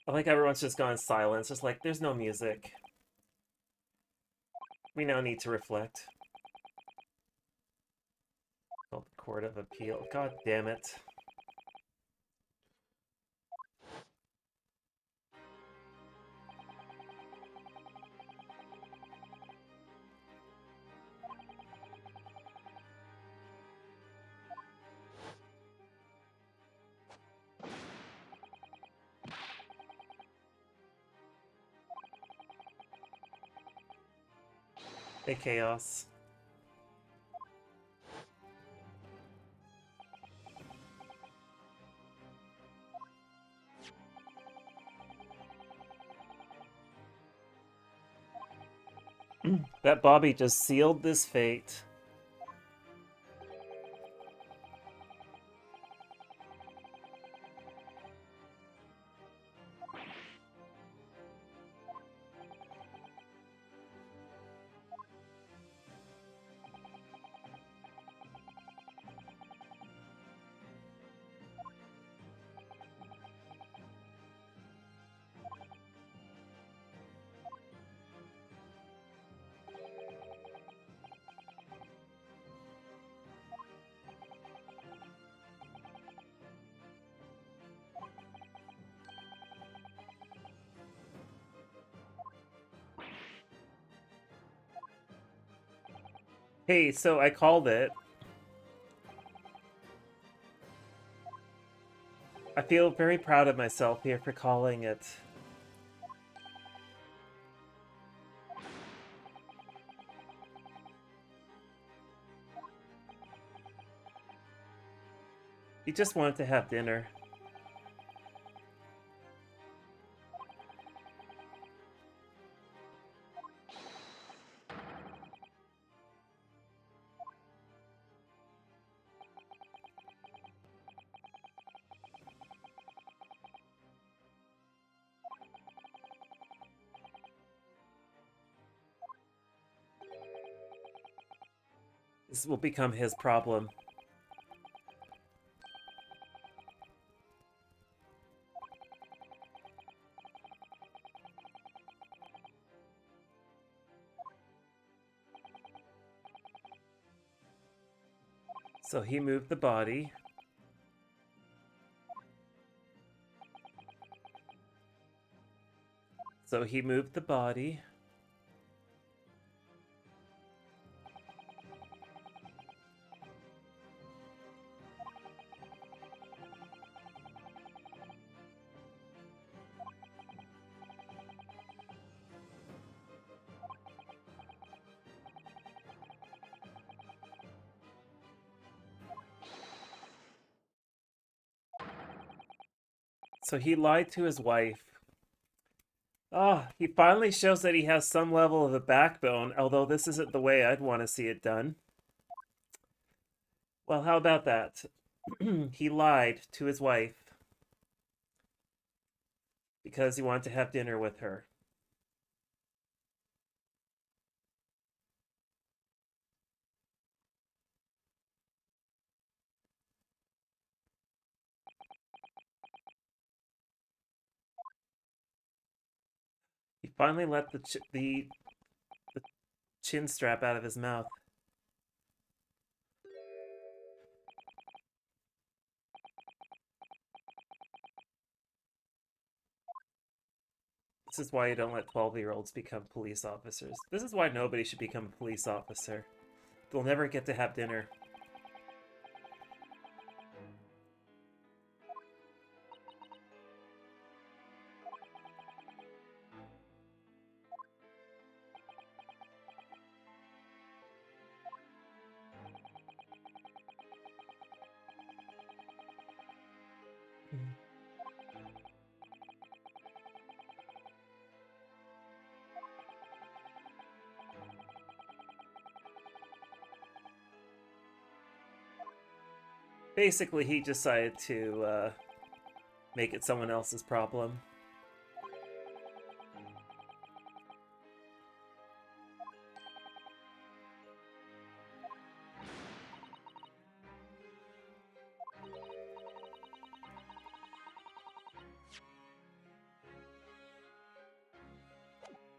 I like everyone's just gone silent. Just like, there's no music. We now need to reflect. Oh, the Court of Appeal. God damn it. Hey, Chaos. That Bobby just sealed this fate. Hey, so I called it. I feel very proud of myself here for calling it. He just wanted to have dinner. This will become his problem. So he moved the body. So he moved the body. So he lied to his wife. Ah, he finally shows that he has some level of a backbone, although this isn't the way I'd want to see it done. Well, how about that? He lied to his wife because he wanted to have dinner with her. He finally let the chin strap out of his mouth. This is why you don't let 12-year-olds become police officers. This is why nobody should become a police officer. They'll never get to have dinner. Basically, he decided to make it someone else's problem.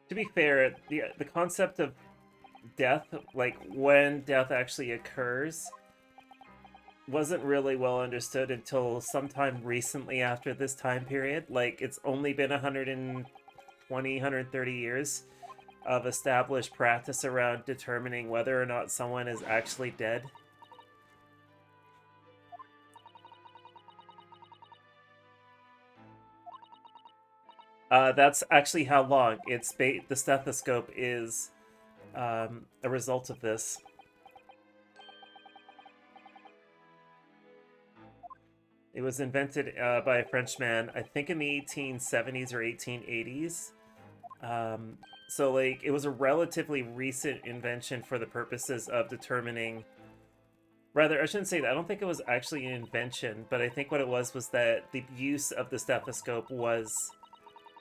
To be fair, the concept of death, like when death actually occurs, wasn't really well understood until sometime recently after this time period. Like, it's only been 120, 130 years of established practice around determining whether or not someone is actually dead. That's actually how long. The stethoscope is a result of this. It was invented by a Frenchman, I think in the 1870s or 1880s. So, like, it was a relatively recent invention for the purposes of determining. Rather, I shouldn't say that. I don't think it was actually an invention, but I think what it was that the use of the stethoscope was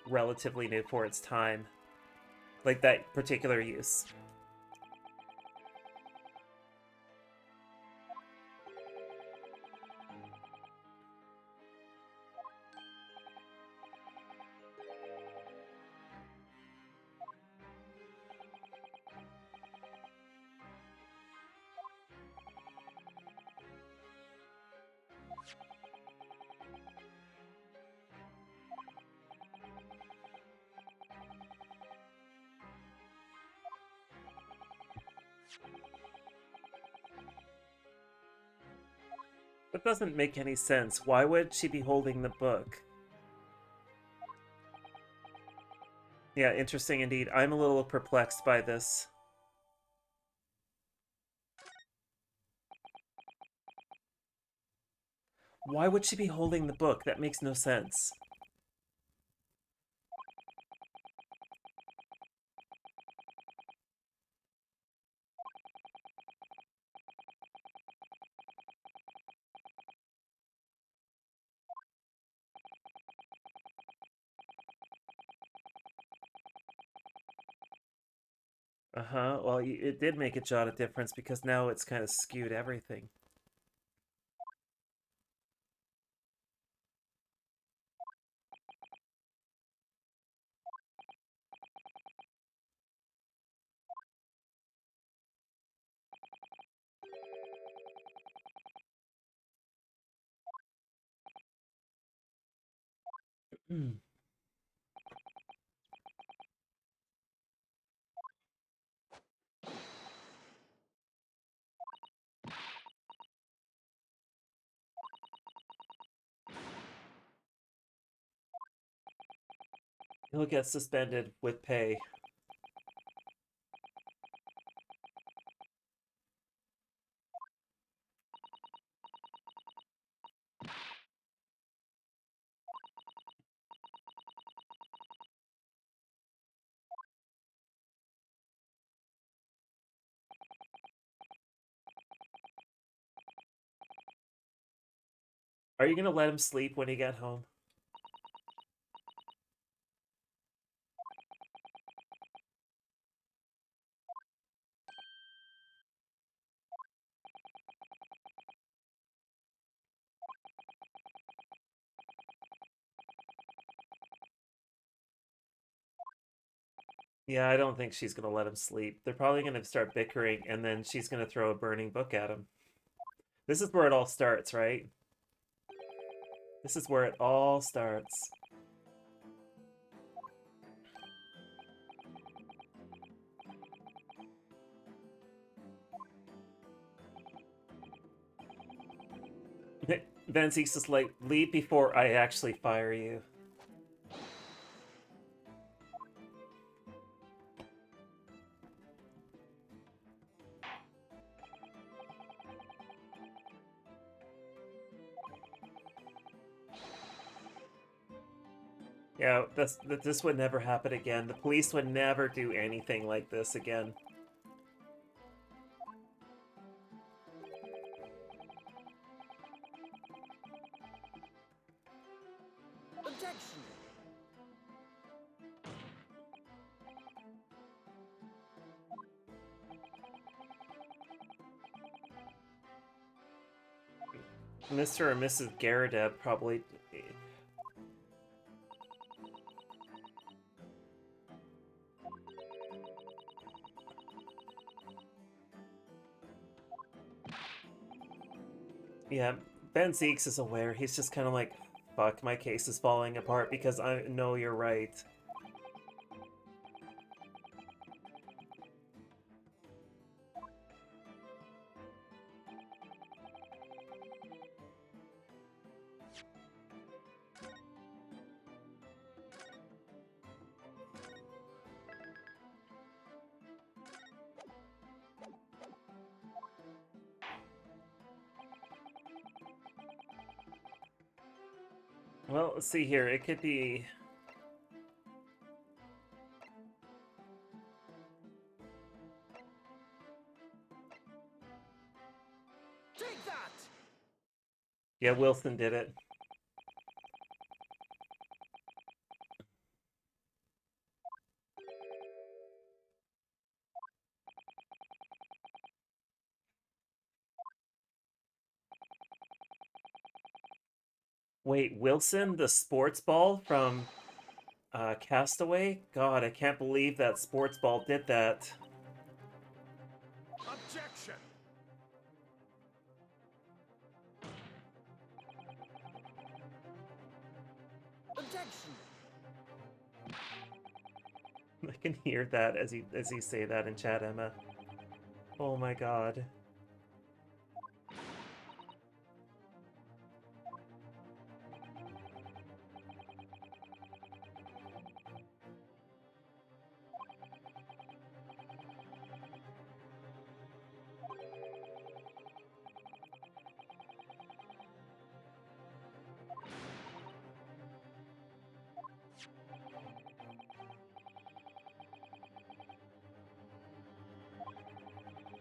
relatively new for its time. Like, that particular use. That doesn't make any sense. Why would she be holding the book? Yeah, interesting indeed. I'm a little perplexed by this. Why would she be holding the book? That makes no sense. Uh-huh. Well, it did make a jot of difference because now it's kind of skewed everything. He'll get suspended with pay. Are you gonna let him sleep when he get home? Yeah, I don't think she's gonna let him sleep. They're probably gonna start bickering, and then she's gonna throw a burning book at him. This is where it all starts, right? This is where it all starts. Van Zeeks is like, leave before I actually fire you. Yeah, this would never happen again. The police would never do anything like this again. Objection! Mr. or Mrs. Garadeb probably... Yeah, Ben Zeeks is aware. He's just kind of like, fuck, my case is falling apart because I know you're right. Well, let's see here. It could be... Take that! Yeah, Wilson did it. Wait, Wilson, the sports ball from Castaway? God, I can't believe that sports ball did that. Objection! Objection! I can hear that as you say that in chat, Emma. Oh my god.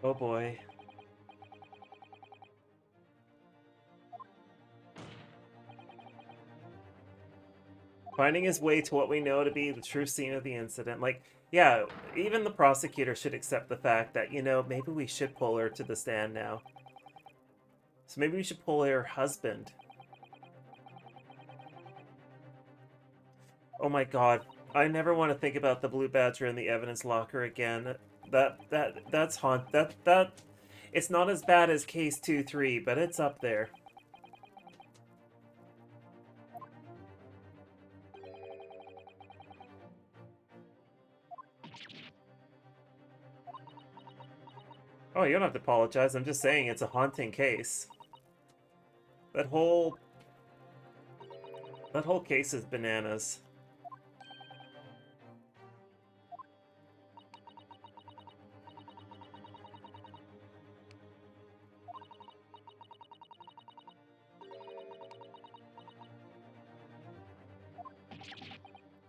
Oh boy. Finding his way to what we know to be the true scene of the incident. Like, yeah, even the prosecutor should accept the fact that, you know, maybe we should pull her to the stand now. So maybe we should pull her husband. Oh my god. I never want to think about the Blue Badger in the evidence locker again. That's haunt. That it's not as bad as case 2-3, but it's up there. Oh, you don't have to apologize. I'm just saying it's a haunting case. That whole case is bananas.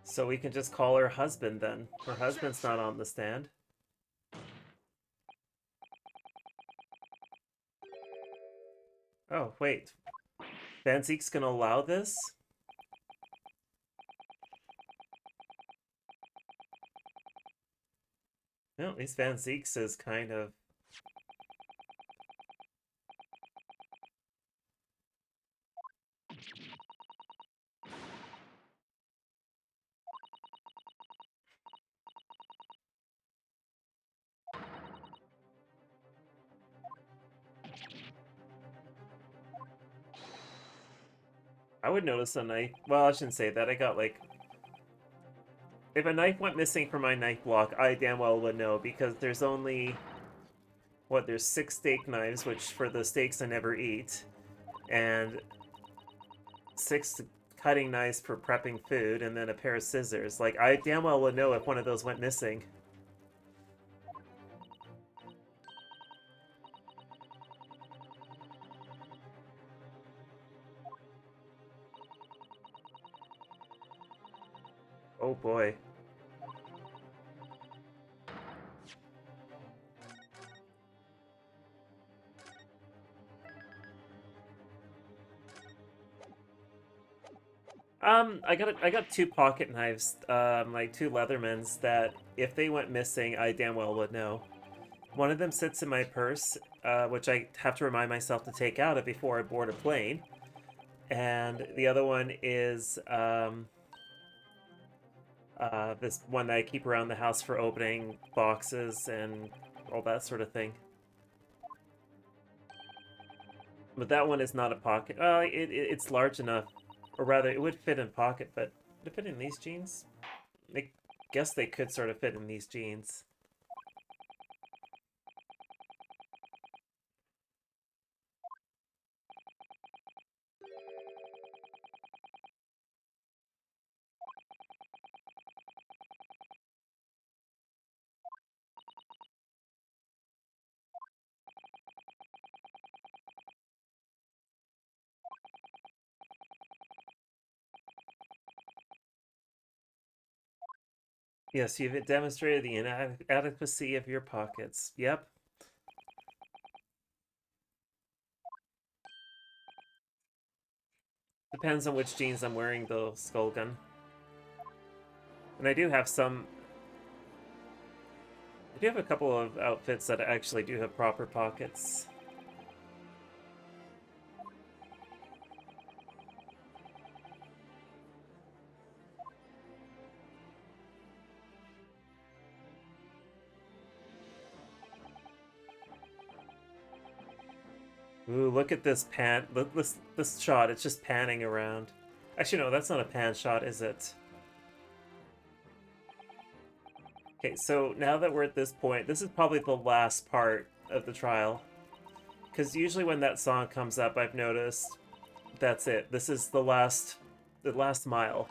So we can just call her husband then. Her husband's not on the stand. Oh, wait. Van Zeek's gonna allow this? No, at least Van Zeek's is kind of... I would notice a knife. Well, I shouldn't say that. I got like... If a knife went missing from my knife block, I damn well would know, because there's only... What, there's 6 steak knives, which for the steaks I never eat. and 6 cutting knives for prepping food, and then a pair of scissors. Like, I damn well would know if one of those went missing. Oh boy. I got 2 pocket knives, like 2 Leathermans that if they went missing, I damn well would know. One of them sits in my purse, which I have to remind myself to take out it before I board a plane, and the other one is this one that I keep around the house for opening boxes and all that sort of thing. But that one is not a pocket. It's large enough, or rather, it would fit in pocket. But would it fit in these jeans? I guess they could sort of fit in these jeans. Yes, you've demonstrated the inadequacy of your pockets. Yep. Depends on which jeans I'm wearing, though, Skullgun. And I do have some... I do have a couple of outfits that actually do have proper pockets. Ooh, look at this pan. Look, this shot. It's just panning around. Actually, no, that's not a pan shot, is it? Okay, so now that we're at this point, this is probably the last part of the trial. Because usually when that song comes up, I've noticed that's it. This is the last mile.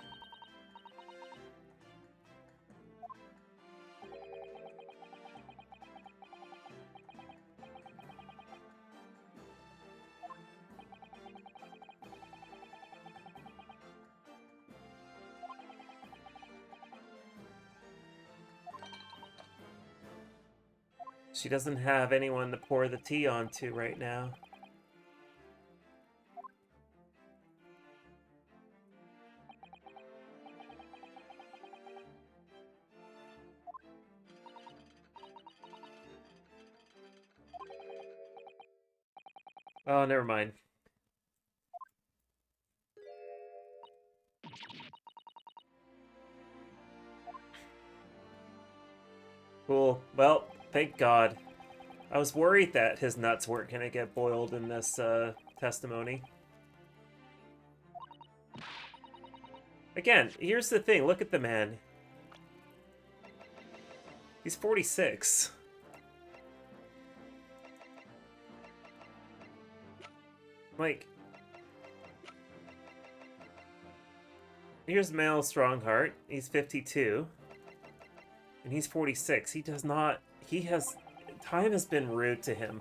She doesn't have anyone to pour the tea onto right now. Oh, never mind. Cool. Well, thank God. I was worried that his nuts weren't going to get boiled in this testimony. Again, here's the thing. Look at the man. He's 46. Like, here's Mal Strongheart. He's 52. And he's 46. He does not... He has... Time has been rude to him.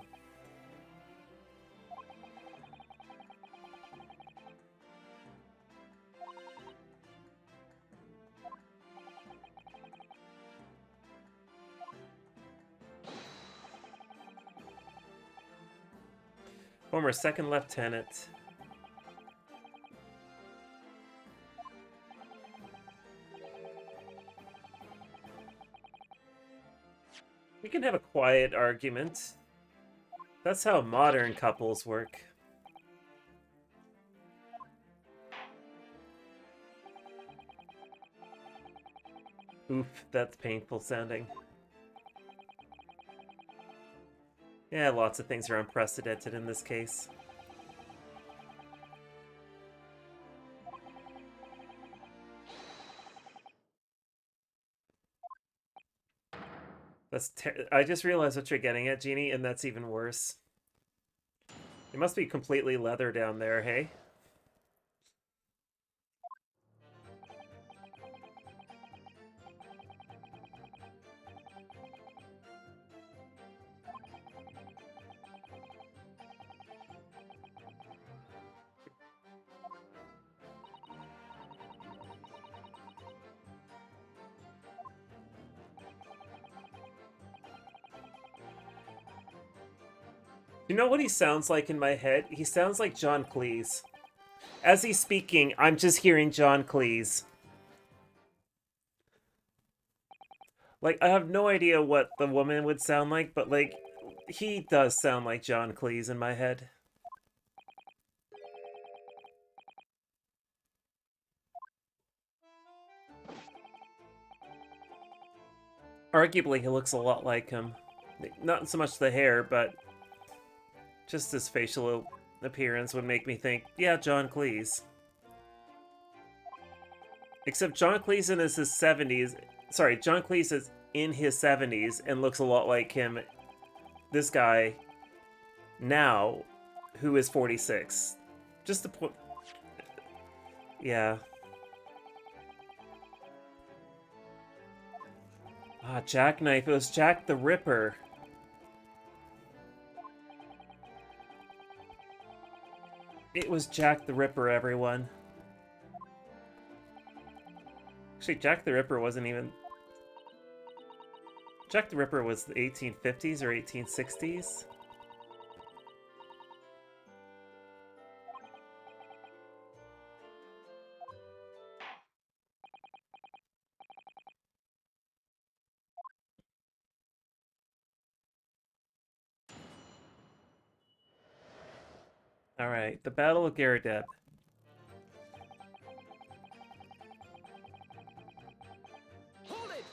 Former second lieutenant. We can have a quiet argument. That's how modern couples work. Oof, that's painful sounding. Yeah, lots of things are unprecedented in this case. I just realized what you're getting at, Jeannie, and that's even worse. It must be completely leather down there, hey? You know what he sounds like in my head? He sounds like John Cleese. As he's speaking, I'm just hearing John Cleese. Like, I have no idea what the woman would sound like, but, like, he does sound like John Cleese in my head. Arguably, he looks a lot like him. Not so much the hair, but just his facial appearance would make me think, yeah, John Cleese. Except John Cleese is his 70s. Sorry, John Cleese is in his 70s and looks a lot like him, this guy, now, who is 46. Just the point. Yeah. Ah, Jackknife. It was Jack the Ripper. It was Jack the Ripper, everyone. Actually, Jack the Ripper wasn't even... Jack the Ripper was the 1850s or 1860s? Alright, the Battle of Garadeb. Hold it!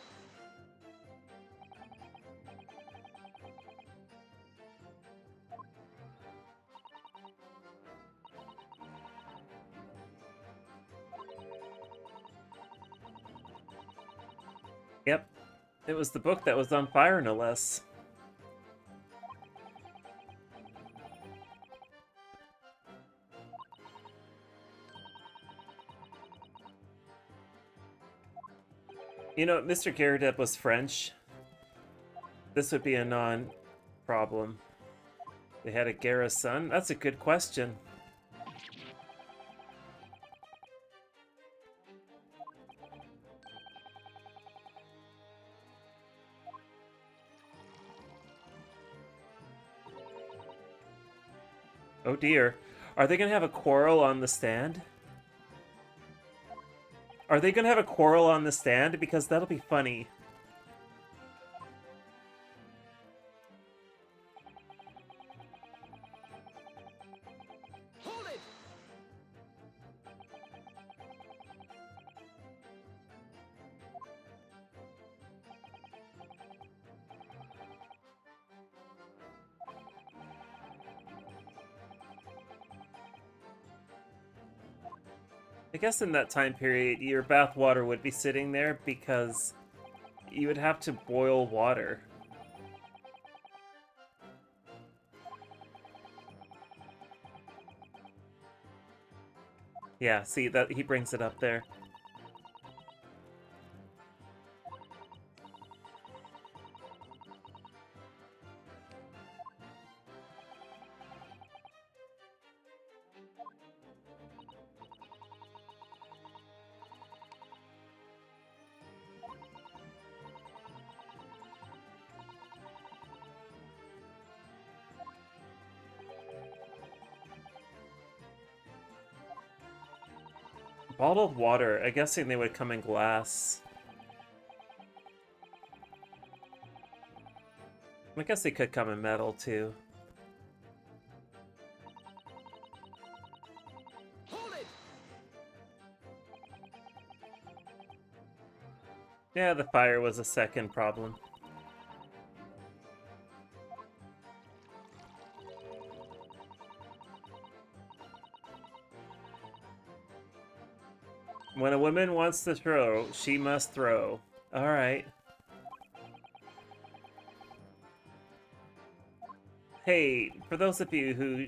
Yep. It was the book that was on fire, no less. You know, Mr. Garadeb was French. This would be a non-problem. They had a Gara son? That's a good question. Oh dear. Are they gonna have a quarrel on the stand? Are they gonna have a quarrel on the stand? Because that'll be funny. Hold it! I guess in that time period, your bathwater would be sitting there because you would have to boil water. Yeah, see, that he brings it up there. Bottled water. I'm guessing they would come in glass. I guess they could come in metal, too. Hold it! Yeah, the fire was a second problem. When a woman wants to throw, she must throw. Alright. Hey, for those of you who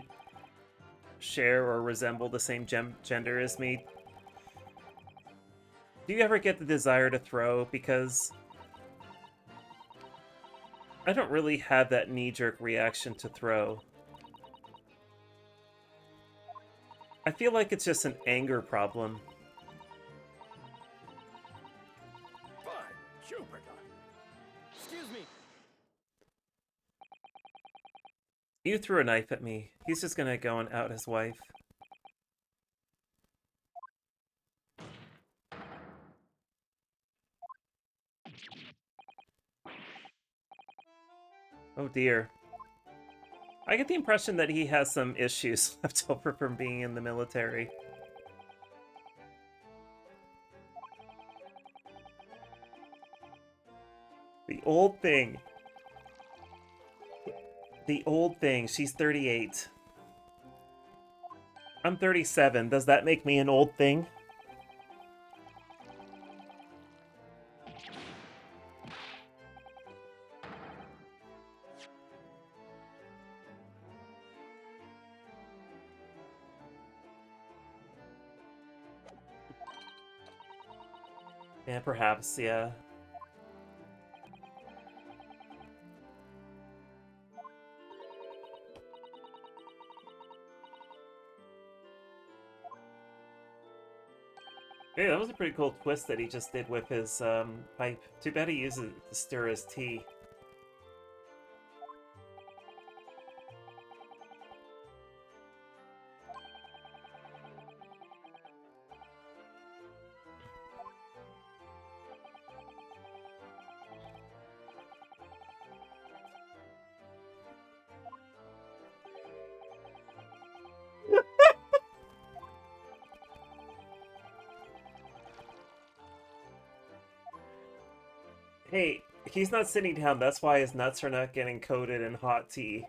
share or resemble the same gender as me, do you ever get the desire to throw? Because I don't really have that knee-jerk reaction to throw. I feel like it's just an anger problem. By Jupiter! Excuse me. You threw a knife at me. He's just gonna go and out his wife. Oh dear. I get the impression that he has some issues left over from being in the military. The old thing. The old thing. She's 38. I'm 37. Does that make me an old thing? Yeah, perhaps, yeah. Hey, that was a pretty cool twist that he just did with his pipe. Too bad he uses it to stir his tea. Hey, he's not sitting down. That's why his nuts are not getting coated in hot tea.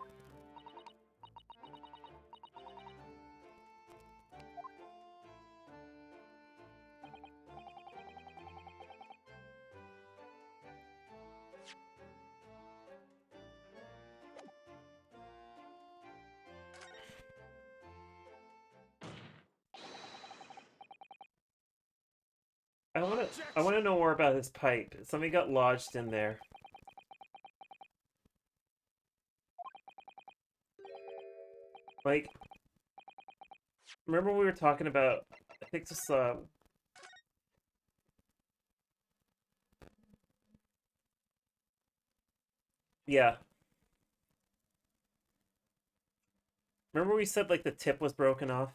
I wanna know more about his pipe. Something got lodged in there. Like, remember we were talking about, I think this, yeah. Remember we said, like, the tip was broken off?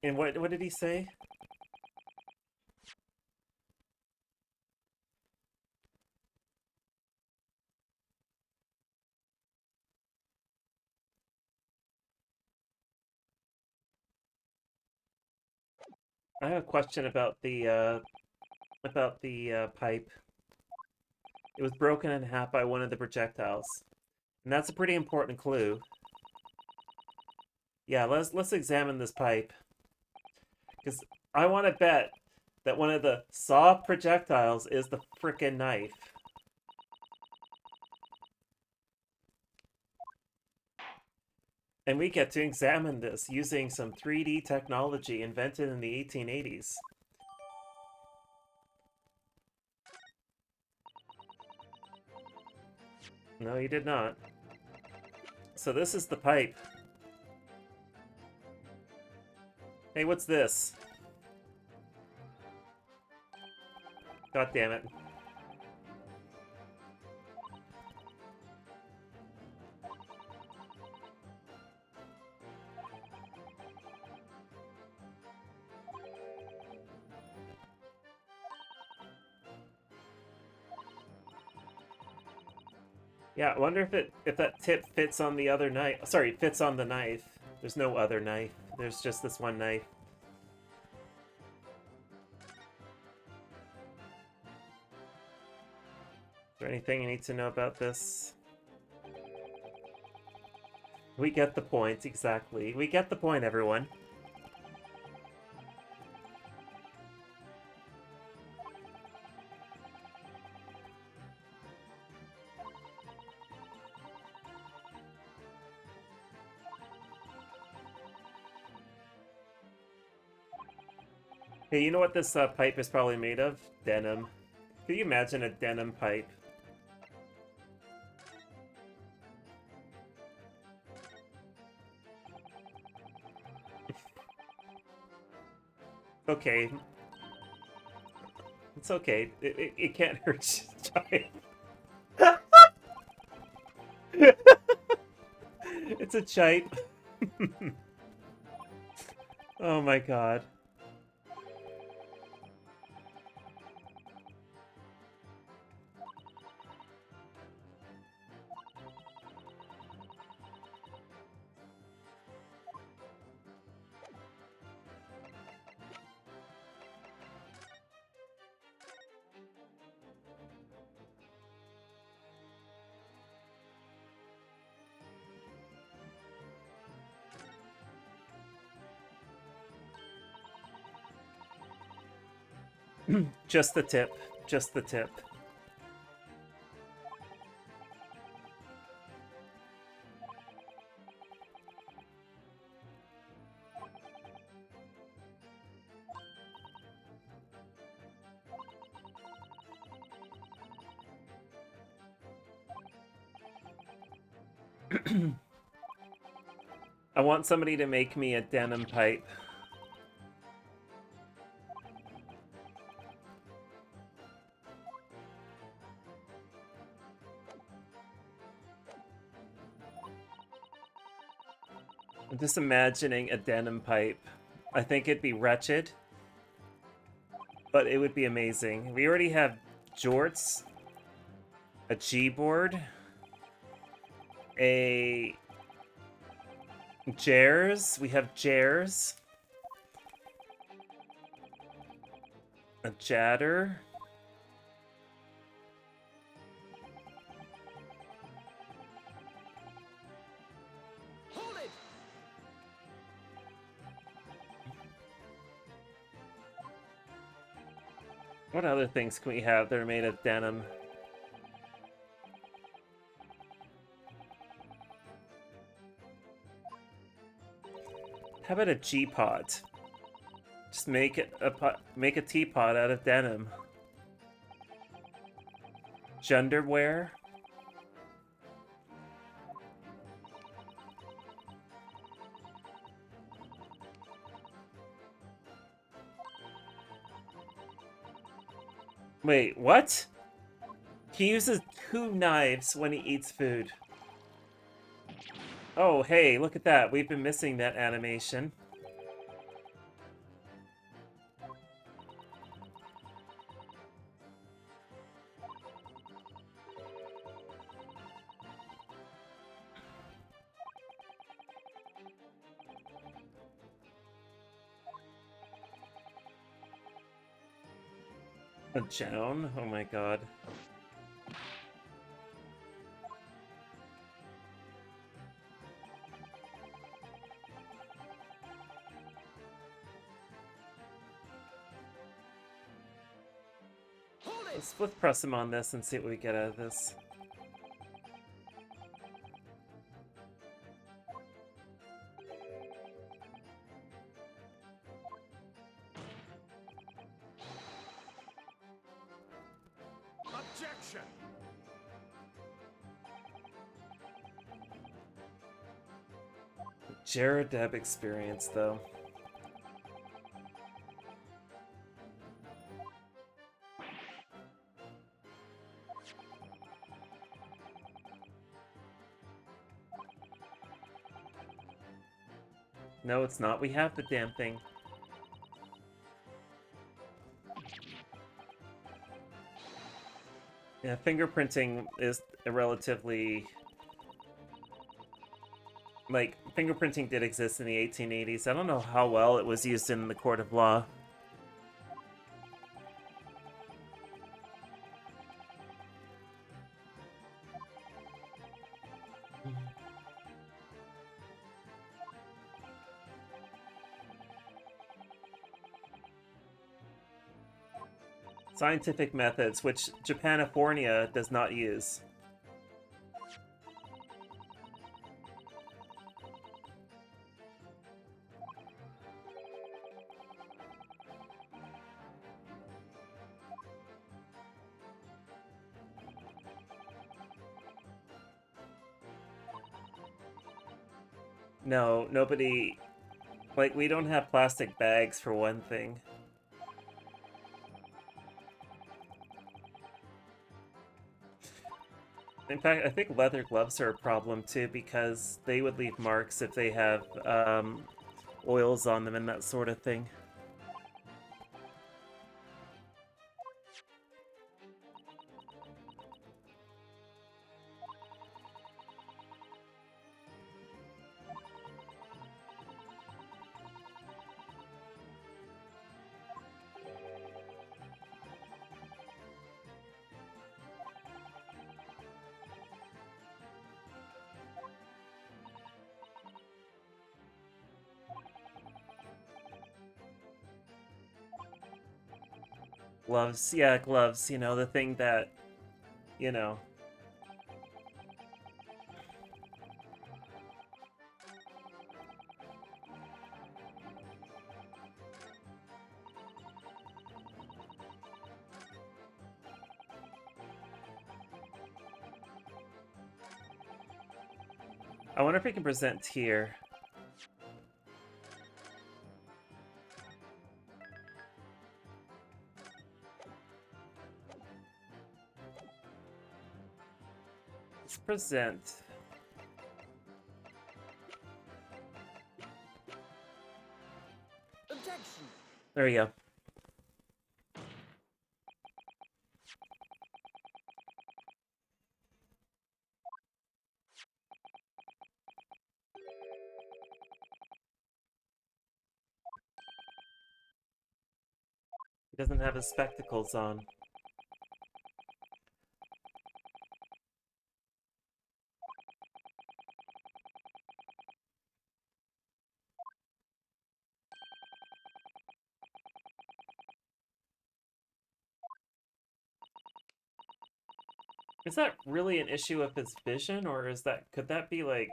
And what did he say? I have a question about the pipe. It was broken in half by one of the projectiles. And that's a pretty important clue. Yeah, let's examine this pipe. Because I want to bet that one of the saw projectiles is the frickin' knife. And we get to examine this using some 3D technology invented in the 1880s. No, you did not. So this is the pipe. Hey, what's this? God damn it. Yeah, I wonder if that tip fits on the other knife. Sorry, fits on the knife. There's no other knife. There's just this one knife. Is there anything you need to know about this? We get the point, exactly. We get the point, everyone. Hey, you know what this pipe is probably made of? Denim. Could you imagine a denim pipe? Okay. It's okay. It can't hurt chipe. It's a chipe. Oh my god. Just the tip. Just the tip. I want somebody to make me a denim pipe. I'm just imagining a denim pipe. I think it'd be wretched, but it would be amazing. We already have jorts, a G-board, a Jers. We have Jers, a Jatter. Hold it! What other things can we have that are made of denim? How about a G-pot? Just make it make a teapot out of denim. Genderwear. Wait, what? He uses 2 knives when he eats food. Oh, hey, look at that. We've been missing that animation. A Joan? Oh my god. Hold it! Let's press him on this and see what we get out of this. Objection! Jaredeb experience, though. No, it's not. We have the damn thing. Yeah, fingerprinting is a relatively... Like, fingerprinting did exist in the 1880s. I don't know how well it was used in the court of law. Scientific methods, which Japanifornia does not use. No, nobody... Like, we don't have plastic bags, for one thing. In fact, I think leather gloves are a problem, too, because they would leave marks if they have, oils on them and that sort of thing. Gloves, yeah, gloves, you know, the thing that, you know... I wonder if we can present here. Let's present. Objection. There we go. He doesn't have his spectacles on. Is that really an issue of his vision, or is that... Could that be, like...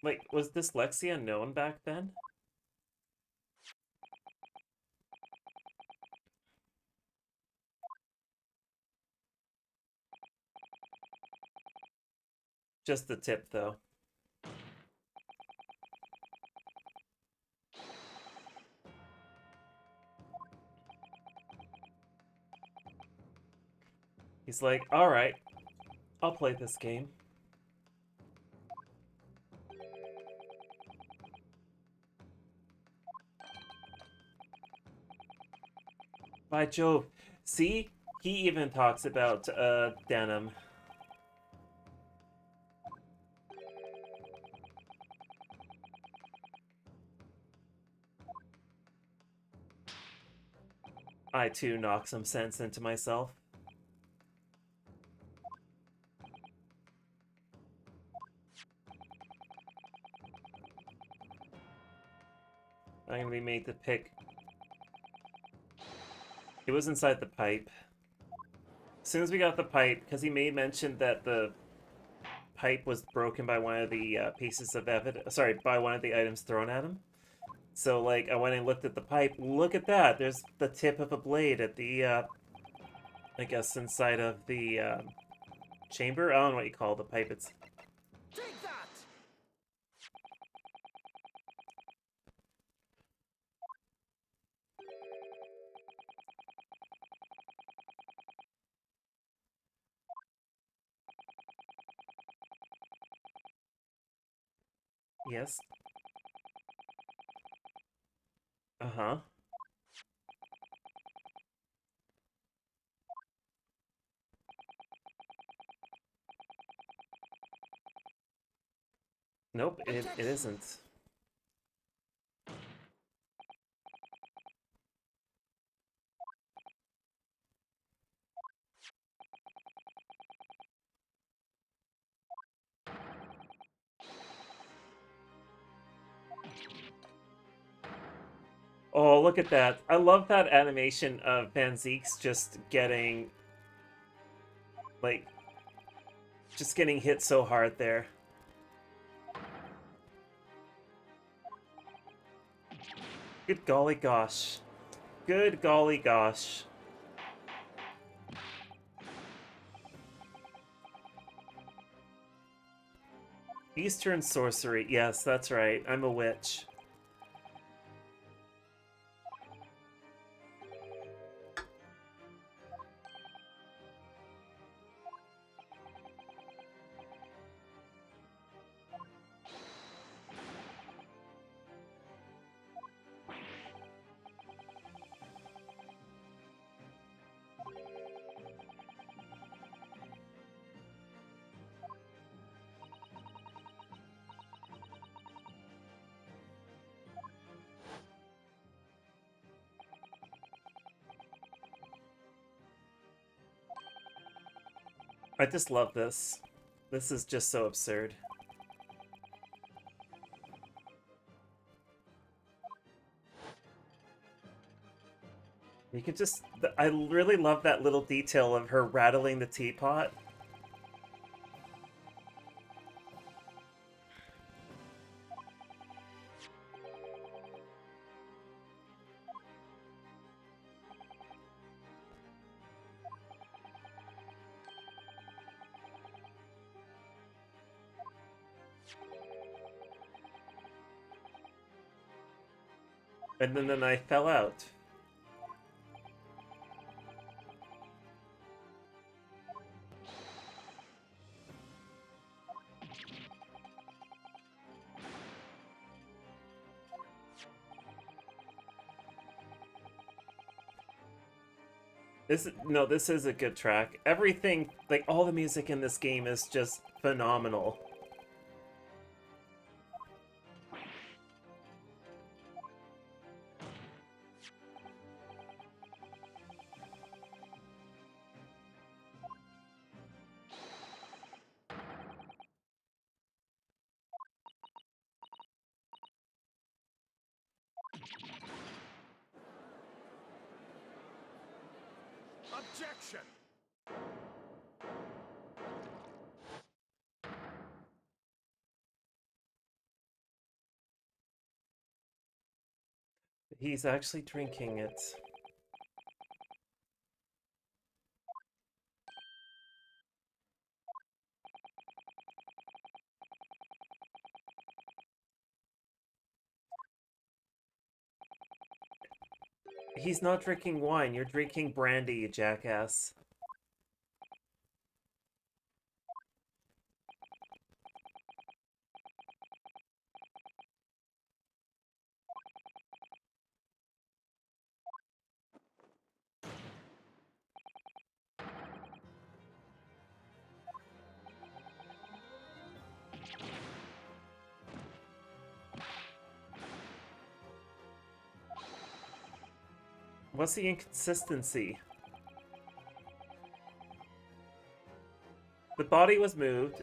Like, was dyslexia known back then? Just the tip, though. He's like, alright, I'll play this game. By Jove. See? He even talks about, denim. I, too, knock some sense into myself. I'm gonna be made to pick. It was inside the pipe. As soon as we got the pipe, because he made mention that the pipe was broken by one of the pieces of evidence. Sorry, by one of the items thrown at him. So, like, I went and looked at the pipe. Look at that! There's the tip of a blade at the, I guess, inside of the chamber. I don't know what you call the pipe. It's... Take that. Yes. Uh-huh. Nope, it Objection. isn't. Oh, look at that. I love that animation of Van Zeek's just getting... Like... Just getting hit so hard there. Good golly gosh. Good golly gosh. Eastern sorcery. Yes, that's right. I'm a witch. I just love this. This is just so absurd. You can just... I really love that little detail of her rattling the teapot. And then the knife fell out. This is a good track. Everything, like all the music in this game is just phenomenal. Objection! He's actually drinking it. He's not drinking wine. You're drinking brandy, you jackass. What's the inconsistency? The body was moved.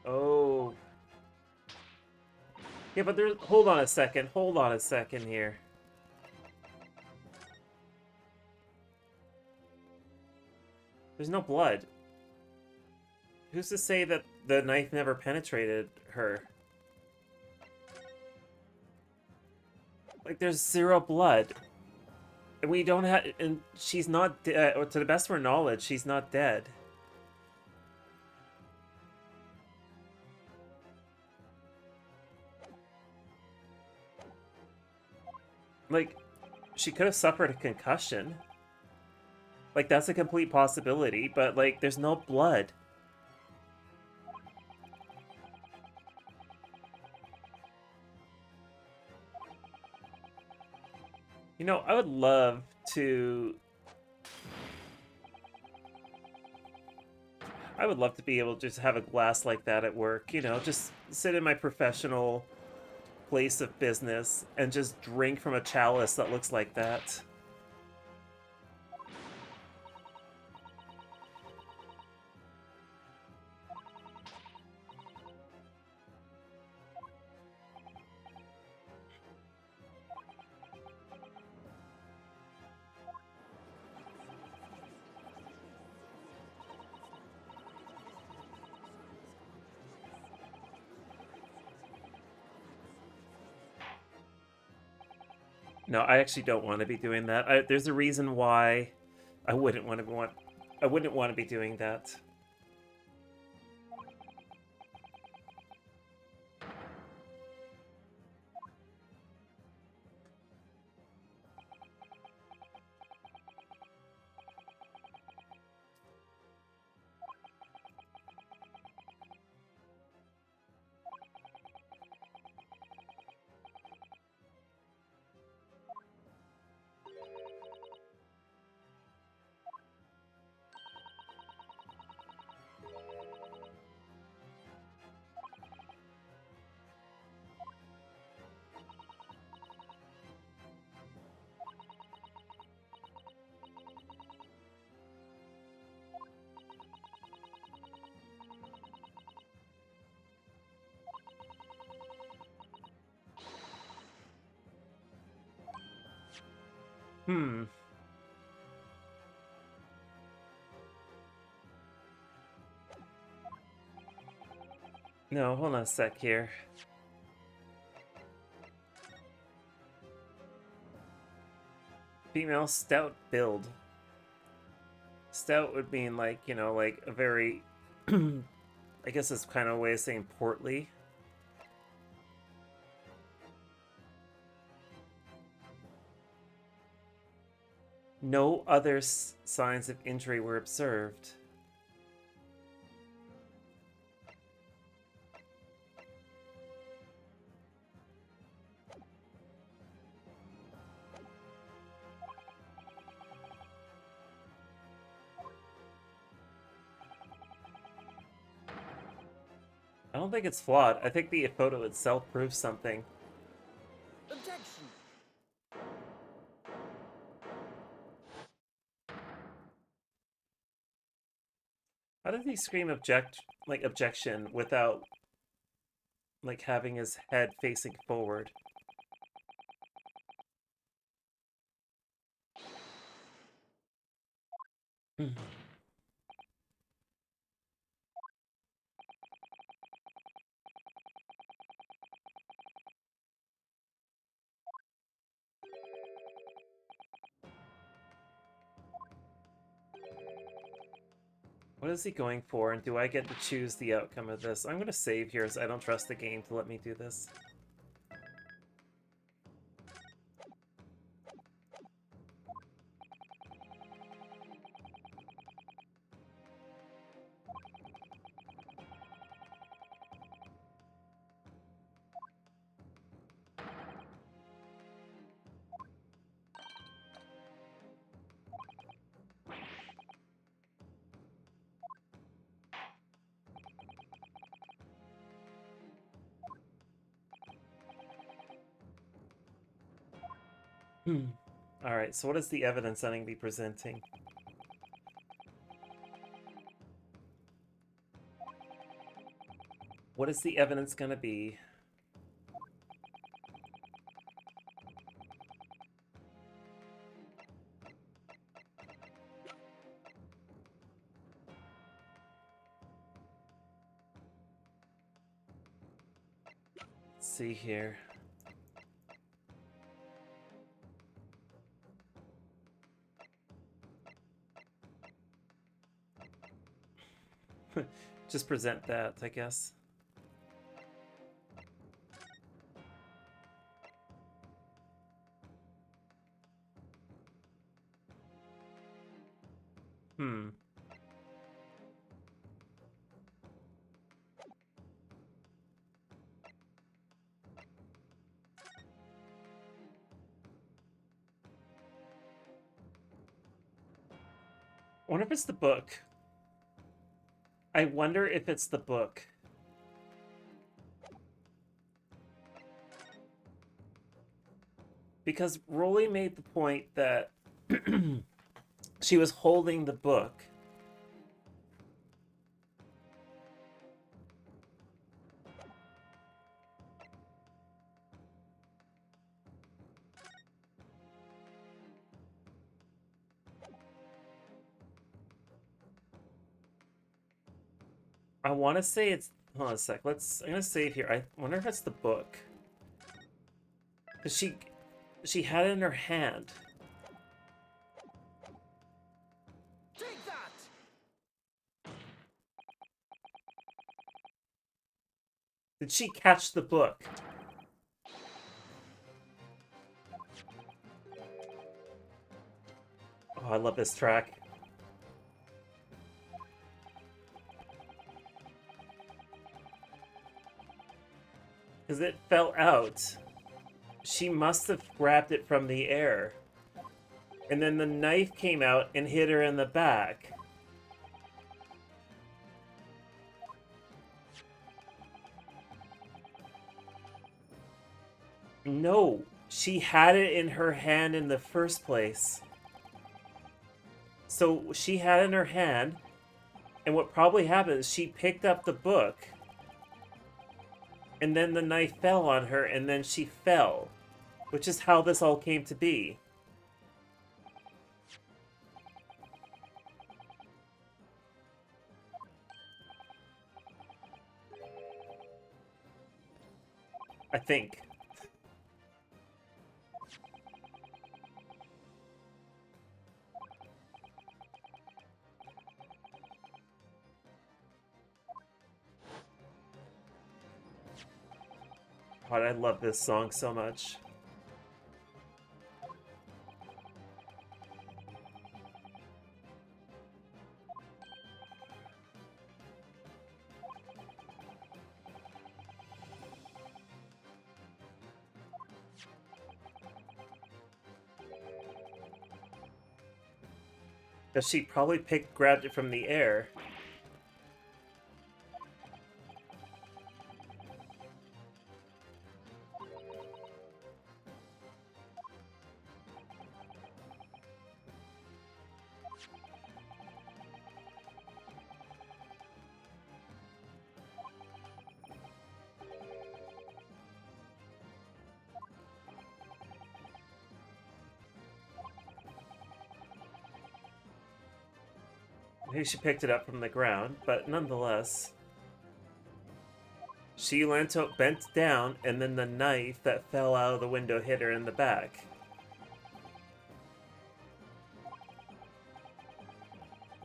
Oh. Yeah, but there's... Hold on a second. Hold on a second here. There's no blood. Who's to say that the knife never penetrated her? Like, there's zero blood. And we don't have... And she's not dead. To the best of our knowledge, she's not dead. Like, she could have suffered a concussion. Like, that's a complete possibility, but, like, there's no blood. You know, I would love to... I would love to be able to just have a glass like that at work, you know, just sit in my professional place of business and just drink from a chalice that looks like that. No, I actually don't want to be doing that. There's a reason why I wouldn't want to be doing that. Hmm. No, hold on a sec here. Female stout build. Stout would mean like, you know, like a very I guess it's kind of a way of saying portly. No other signs of injury were observed. I don't think it's flawed. I think the photo itself proves something. Objection. How did he scream objection without like having his head facing forward? What is he going for, and do I get to choose the outcome of this? I'm going to save here, as I don't trust the game to let me do this. Alright, so what is the evidence I'm going to be presenting? What is the evidence going to be? Let's see here. Just present that, I guess. I wonder if it's the book. I wonder if it's the book. Because Rolly made the point that she was holding the book. I want to say it's... Hold on a sec. I'm going to save here. I wonder if it's the book. Because She had it in her hand. Take that! Did she catch the book? Oh, I love this track. Because it fell out. She must have grabbed it from the air. And then the knife came out and hit her in the back. No, she had it in her hand in the first place. So she had it in her hand, and what probably happened is she picked up the book, and then the knife fell on her, and then she fell, which is how this all came to be. I think. God, I love this song so much. Because she probably grabbed it from the air. Maybe she picked it up from the ground, but nonetheless. She bent down, and then the knife that fell out of the window hit her in the back.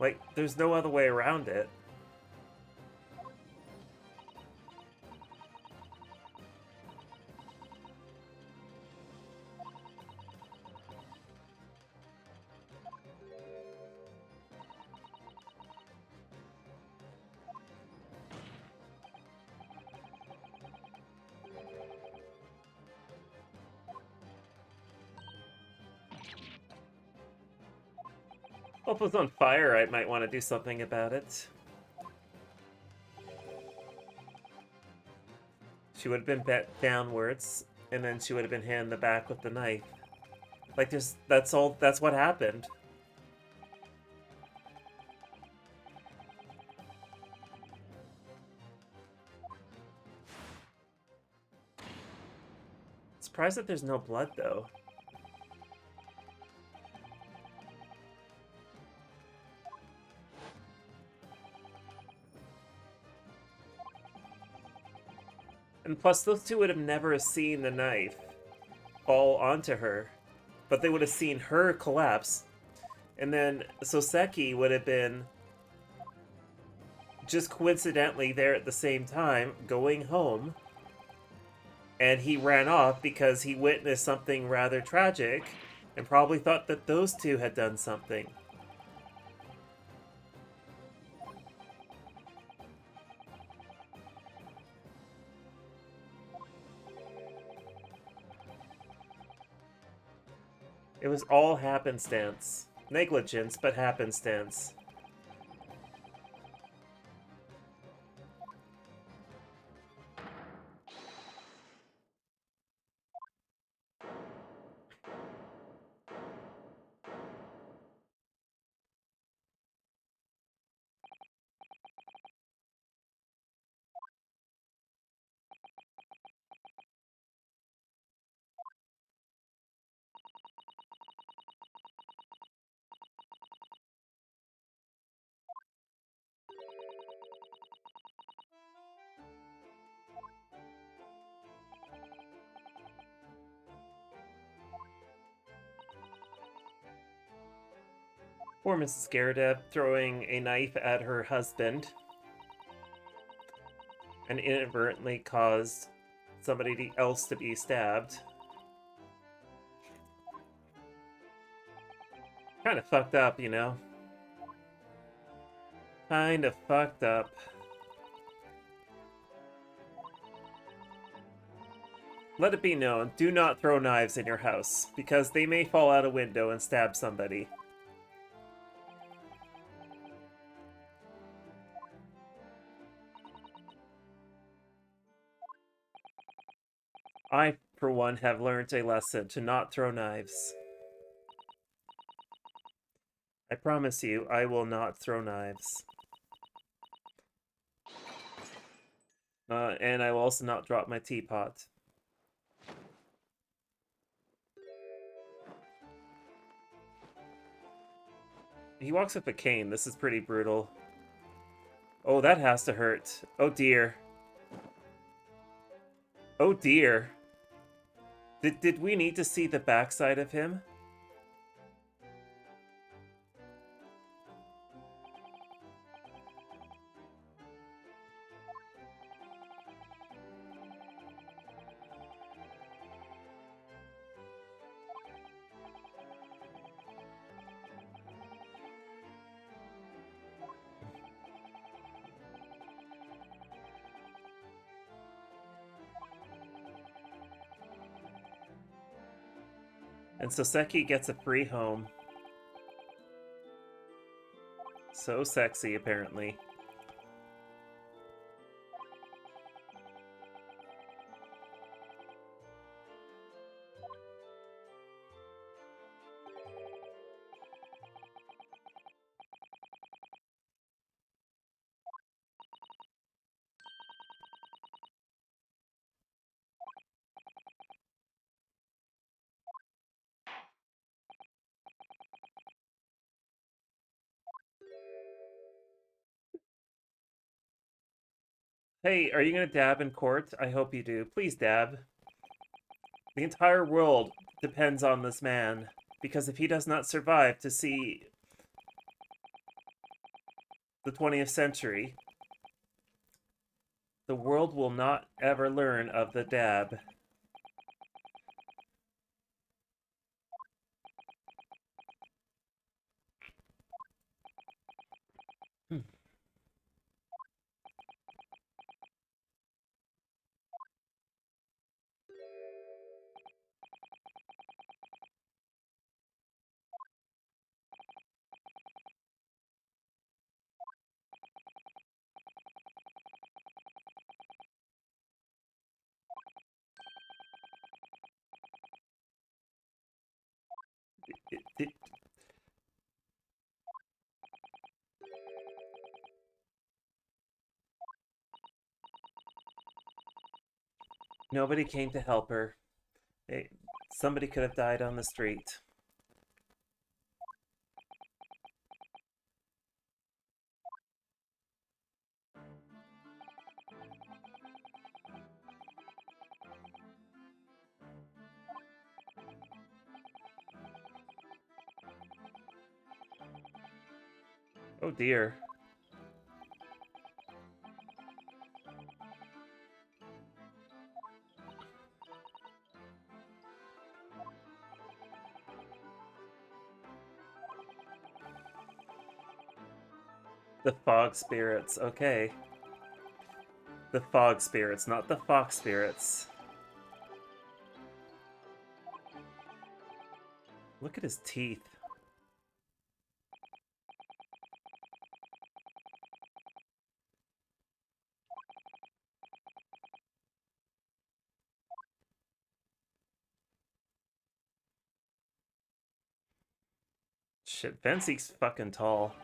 Like, there's no other way around it. Well, if it was on fire, I might want to do something about it. She would have been bent downwards, and then she would have been hit in the back with the knife. Like, that's what happened. Surprised that there's no blood, though. And plus, those two would have never seen the knife fall onto her, but they would have seen her collapse. And then Soseki would have been just coincidentally there at the same time, going home. And he ran off because he witnessed something rather tragic and probably thought that those two had done something. It was all happenstance. Negligence, but happenstance. Poor Mrs. Garrett throwing a knife at her husband and inadvertently caused somebody else to be stabbed. Kind of fucked up, you know? Kind of fucked up. Let it be known, do not throw knives in your house, because they may fall out a window and stab somebody. I, for one, have learned a lesson to not throw knives. I promise you, I will not throw knives. And I will also not drop my teapot. He walks with a cane. This is pretty brutal. Oh, that has to hurt. Oh dear. Oh dear. Did we need to see the backside of him? And Soseki gets a free home. So sexy, apparently. Hey, are you gonna dab in court? I hope you do. Please dab. The entire world depends on this man, because if he does not survive to see the 20th century, the world will not ever learn of the dab. Hmm. It- nobody came to help her. Somebody could have died on the street. Oh dear. The fog spirits, okay. The fog spirits, not the fox spirits. Look at his teeth. Shit, Vensi's fucking tall.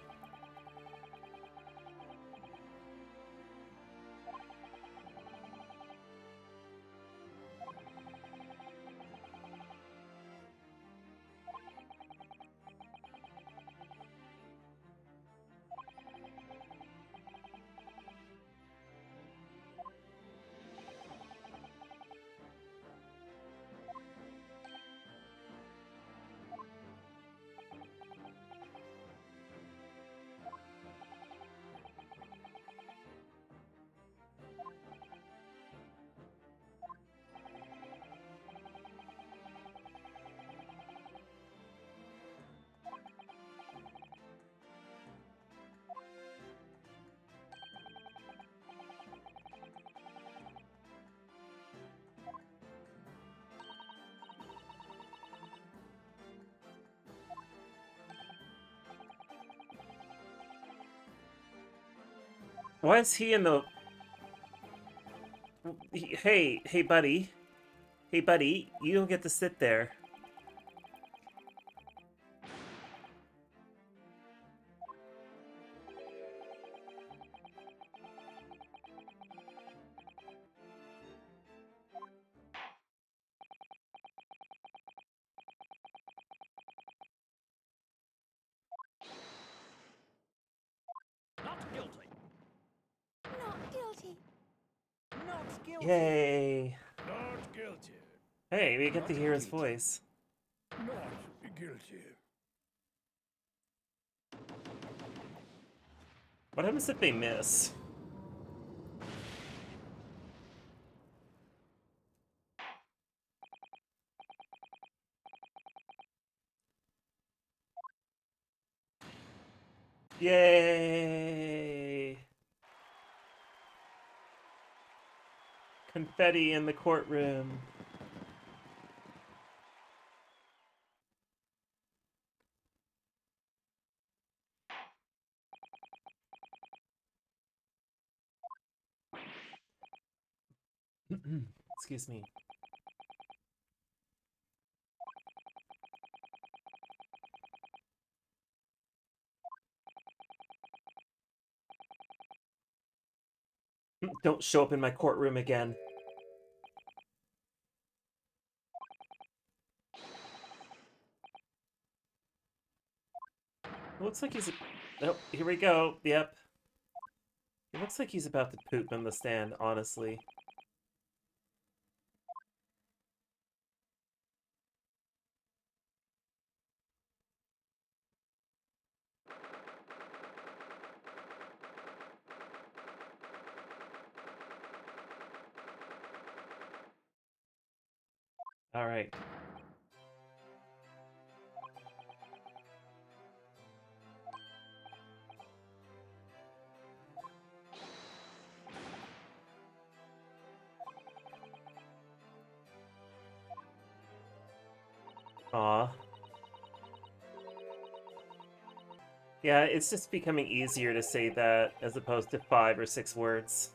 Why is he in the... Hey, buddy. Hey, buddy, you don't get to sit there. Not guilty. Not guilty. Not guilty. Yay. Not guilty. Hey, we get to Not hear his guilty. voice. Not guilty. What happens if they miss? Yay! Confetti in the courtroom. Excuse me. Don't show up in my courtroom again. It looks like he's... Oh, here we go. Yep. It looks like he's about to poop in the stand, honestly. All right. Aw. Yeah, it's just becoming easier to say that as opposed to 5 or 6 words.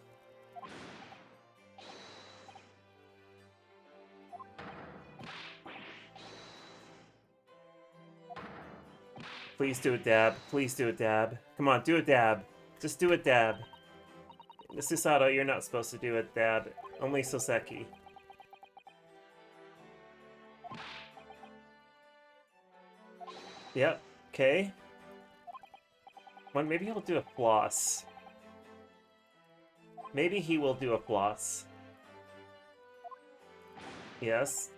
Please do a dab. Please do a dab. Come on, do a dab. Just do a dab. Susato, you're not supposed to do a dab. Only Soseki. Yep. Okay. Well, maybe he'll do a floss. Maybe he will do a floss. Yes.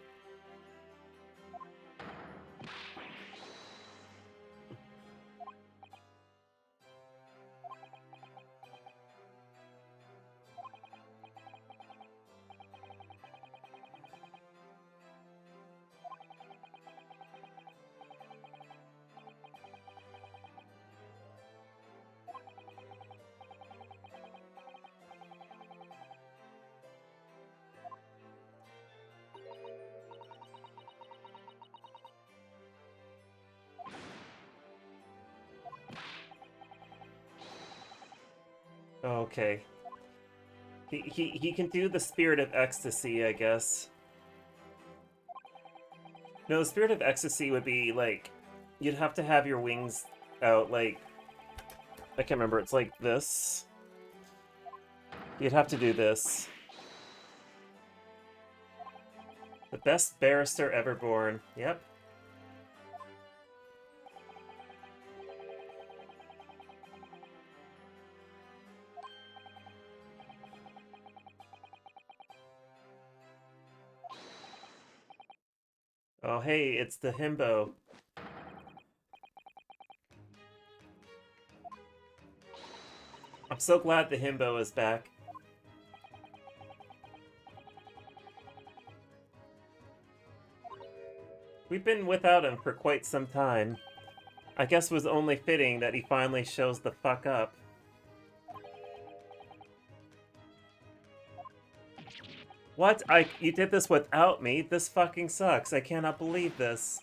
Okay. He can do the Spirit of Ecstasy, I guess. No, the Spirit of Ecstasy would be, like... You'd have to have your wings out, like... I can't remember, it's like this. You'd have to do this. The best barrister ever born. Yep. Oh, hey, it's the himbo. I'm so glad the himbo is back. We've been without him for quite some time. I guess it was only fitting that he finally shows the fuck up. What? You did this without me? This fucking sucks. I cannot believe this.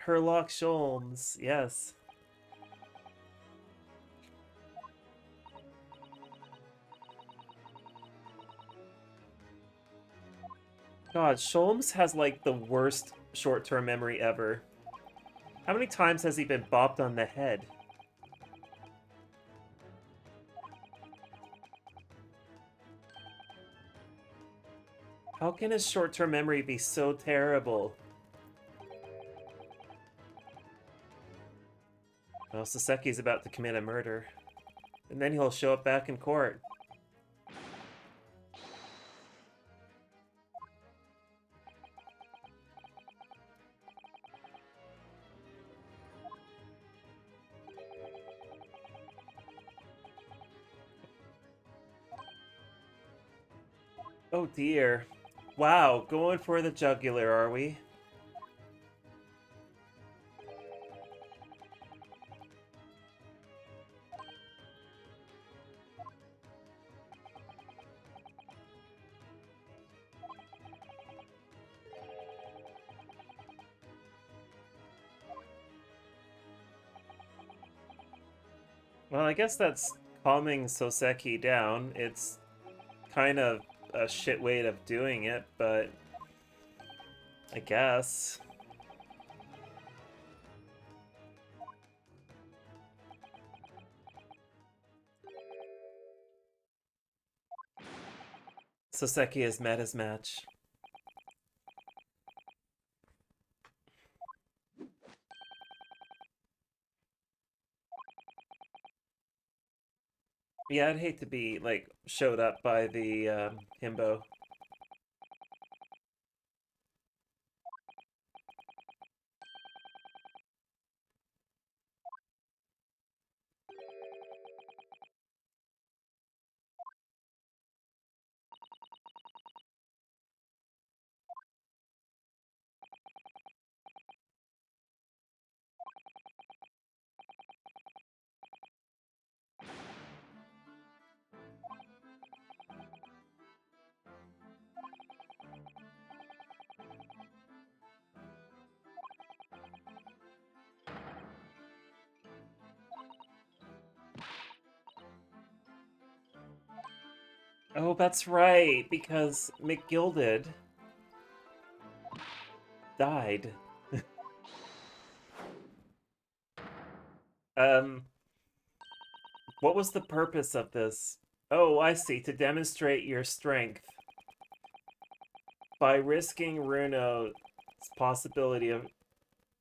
Herlock Sholmes, yes. God, Sholmes has like the worst short-term memory ever. How many times has he been bopped on the head? How can his short-term memory be so terrible? Well, Saseki's about to commit a murder. And then he'll show up back in court. Oh dear. Wow, going for the jugular, are we? Well, I guess that's calming Soseki down. It's kind of a shit way of doing it, but I guess. Soseki has met his match. Yeah, I'd hate to be, like, showed up by the himbo. Oh, that's right, because McGilded died. Um, what was the purpose of this? Oh, I see, to demonstrate your strength. By risking Runo's possibility of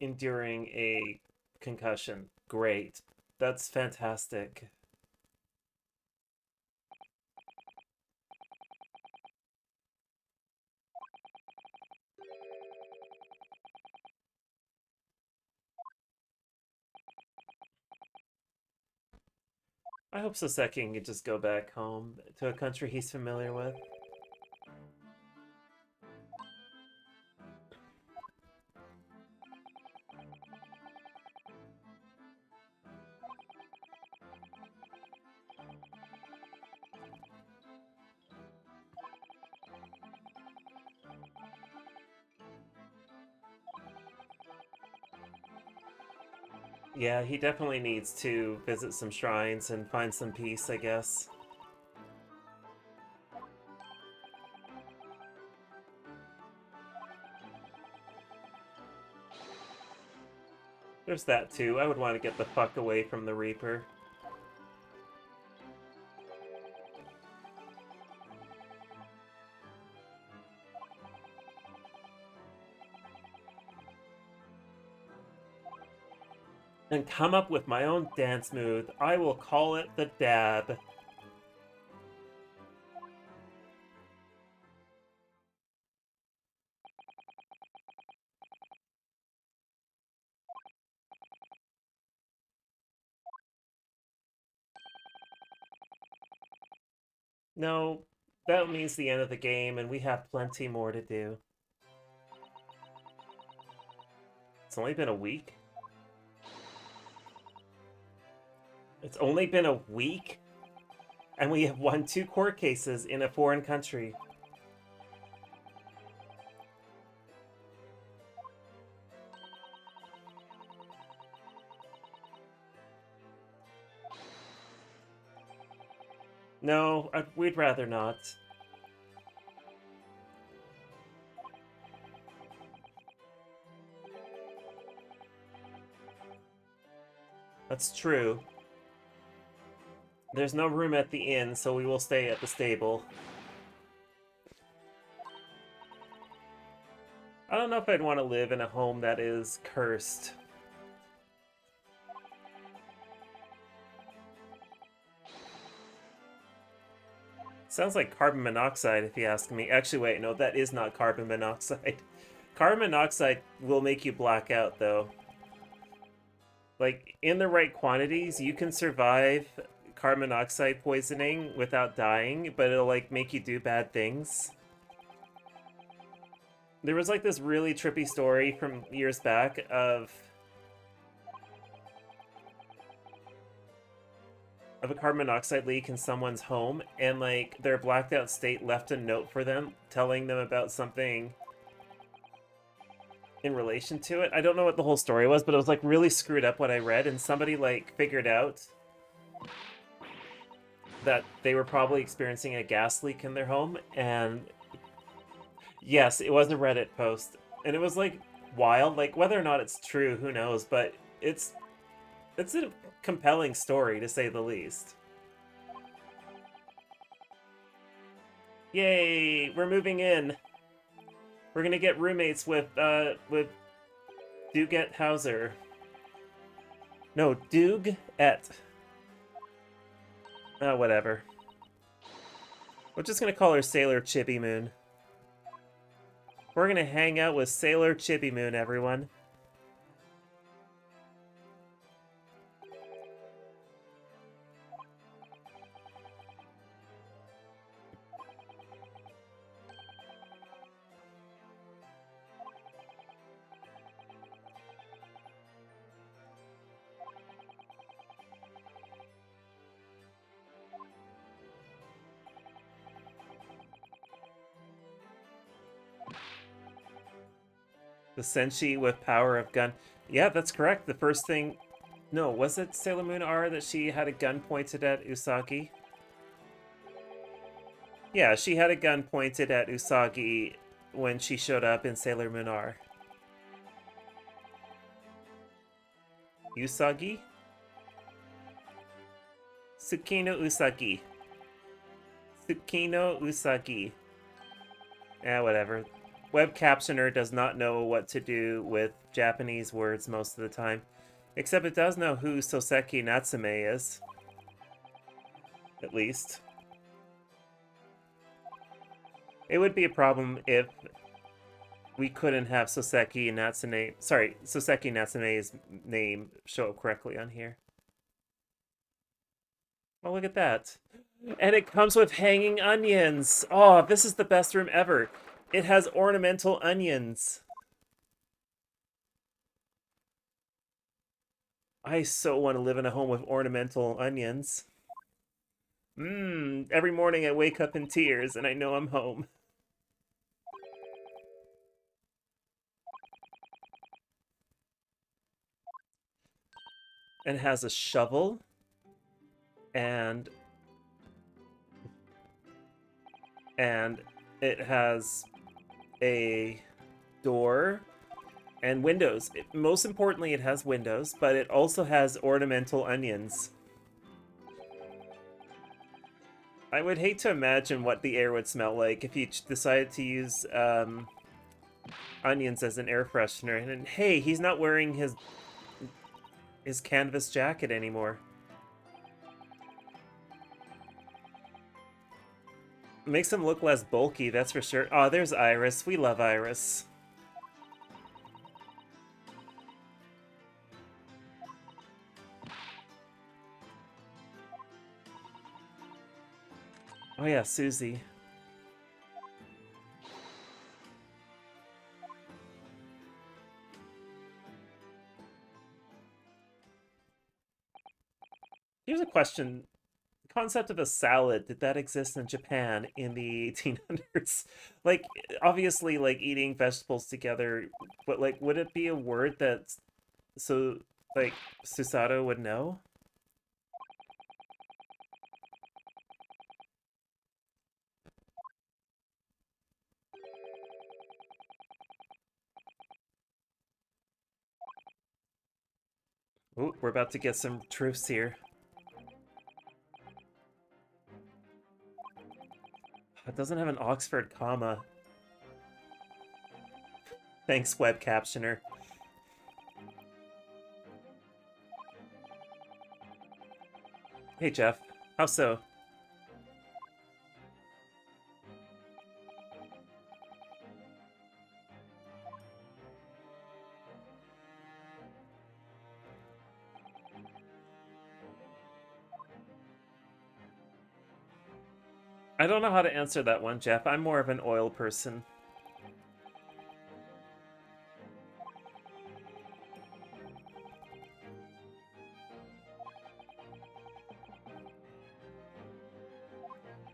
enduring a concussion. Great. That's fantastic. I hope Soseki can just go back home to a country he's familiar with. Yeah, he definitely needs to visit some shrines and find some peace, I guess. There's that too. I would want to get the fuck away from the Reaper. And come up with my own dance move. I will call it the dab. No, that means the end of the game, and we have plenty more to do. It's only been a week? It's only been a week? And we have won 2 court cases in a foreign country. No, we'd rather not. That's true. There's no room at the inn, so we will stay at the stable. I don't know if I'd want to live in a home that is cursed. Sounds like carbon monoxide, if you ask me. Actually, wait, no, that is not carbon monoxide. Carbon monoxide will make you black out, though. Like, in the right quantities, you can survive carbon monoxide poisoning without dying, but it'll, like, make you do bad things. There was, like, this really trippy story from years back of a carbon monoxide leak in someone's home, and, like, their blacked out state left a note for them telling them about something in relation to it. I don't know what the whole story was, but it was, like, really screwed up what I read, and somebody, like, figured out that they were probably experiencing a gas leak in their home, and yes, it was a Reddit post, and it was, like, wild. Like, whether or not it's true, who knows, but it's a compelling story, to say the least. Yay, we're moving in. We're gonna get roommates with Duget Hauser. No, Doog et. Oh, whatever. We're just gonna call her Sailor Chibi Moon. We're gonna hang out with Sailor Chibi Moon, everyone. The Senshi with power of gun. Yeah, that's correct. The first thing... No, was it Sailor Moon R that she had a gun pointed at Usagi? Yeah, she had a gun pointed at Usagi when she showed up in Sailor Moon R. Usagi? Tsukino Usagi. Tsukino Usagi. Whatever. Web Captioner does not know what to do with Japanese words most of the time. Except it does know who Soseki Natsume is. At least. It would be a problem if we couldn't have Soseki Natsume... Sorry, Soseki Natsume's name show up correctly on here. Oh, look at that. And it comes with hanging onions. Oh, this is the best room ever. It has ornamental onions. I so want to live in a home with ornamental onions. Every morning I wake up in tears and I know I'm home. And it has a shovel. And it has a door and windows. Most importantly, it has windows, but it also has ornamental onions. I would hate to imagine what the air would smell like if you decided to use onions as an air freshener. And hey, he's not wearing his canvas jacket anymore. Makes him look less bulky, that's for sure. Oh, there's Iris. We love Iris. Oh yeah, Susie. Here's a question. The concept of a salad, did that exist in Japan in the 1800s? Like, obviously, like, eating vegetables together, but, like, would it be a word that, so, like, Susato would know? Ooh, we're about to get some truths here. It doesn't have an Oxford comma. Thanks, web captioner. Hey, Jeff. How so? I don't know how to answer that one, Jeff. I'm more of an oil person.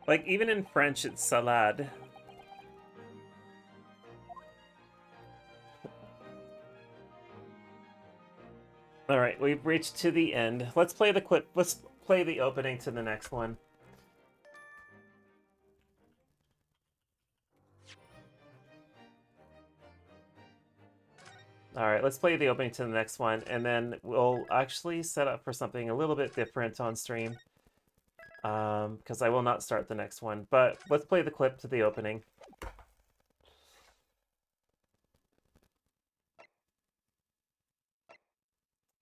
Like, even in French, it's salade. Alright, we've reached to the end. Let's play the clip. Let's play the opening to the next one. Alright, let's play the opening to the next one, and then we'll actually set up for something a little bit different on stream. Because I will not start the next one. But let's play the clip to the opening.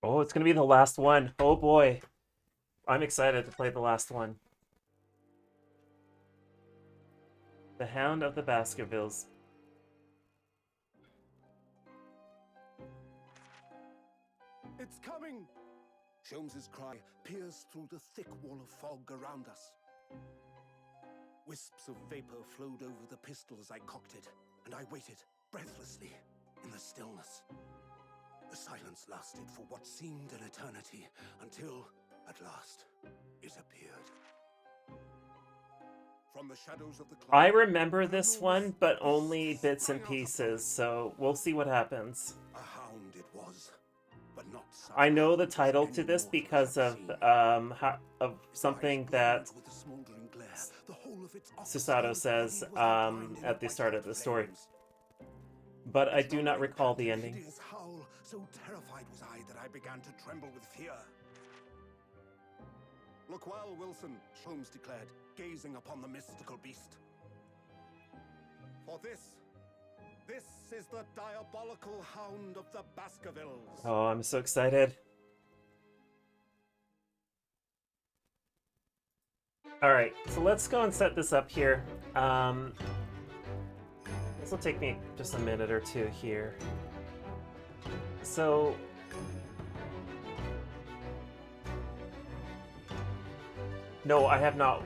Oh, it's gonna be the last one. Oh boy. I'm excited to play the last one. The Hound of the Baskervilles. It's coming! Sholmes's cry pierced through the thick wall of fog around us. Wisps of vapor flowed over the pistol as I cocked it, and I waited, breathlessly, in the stillness. The silence lasted for what seemed an eternity, until, at last, it appeared. From the shadows of the cloud, I remember this one, but only bits and pieces, so we'll see what happens. a hound it was, but not such I know a the hound as title any to this mortal because had of seen. something that Susato says at the start of the story. But I do not recall the ending. Hideous howl, so terrified was I that I began to tremble with fear. Look well, Wilson, Sholmes declared, gazing upon the mystical beast. For this is the diabolical Hound of the Baskervilles. Oh, I'm so excited. Alright, so let's go and set this up here. This will take me just a minute or two here. So... No, I have not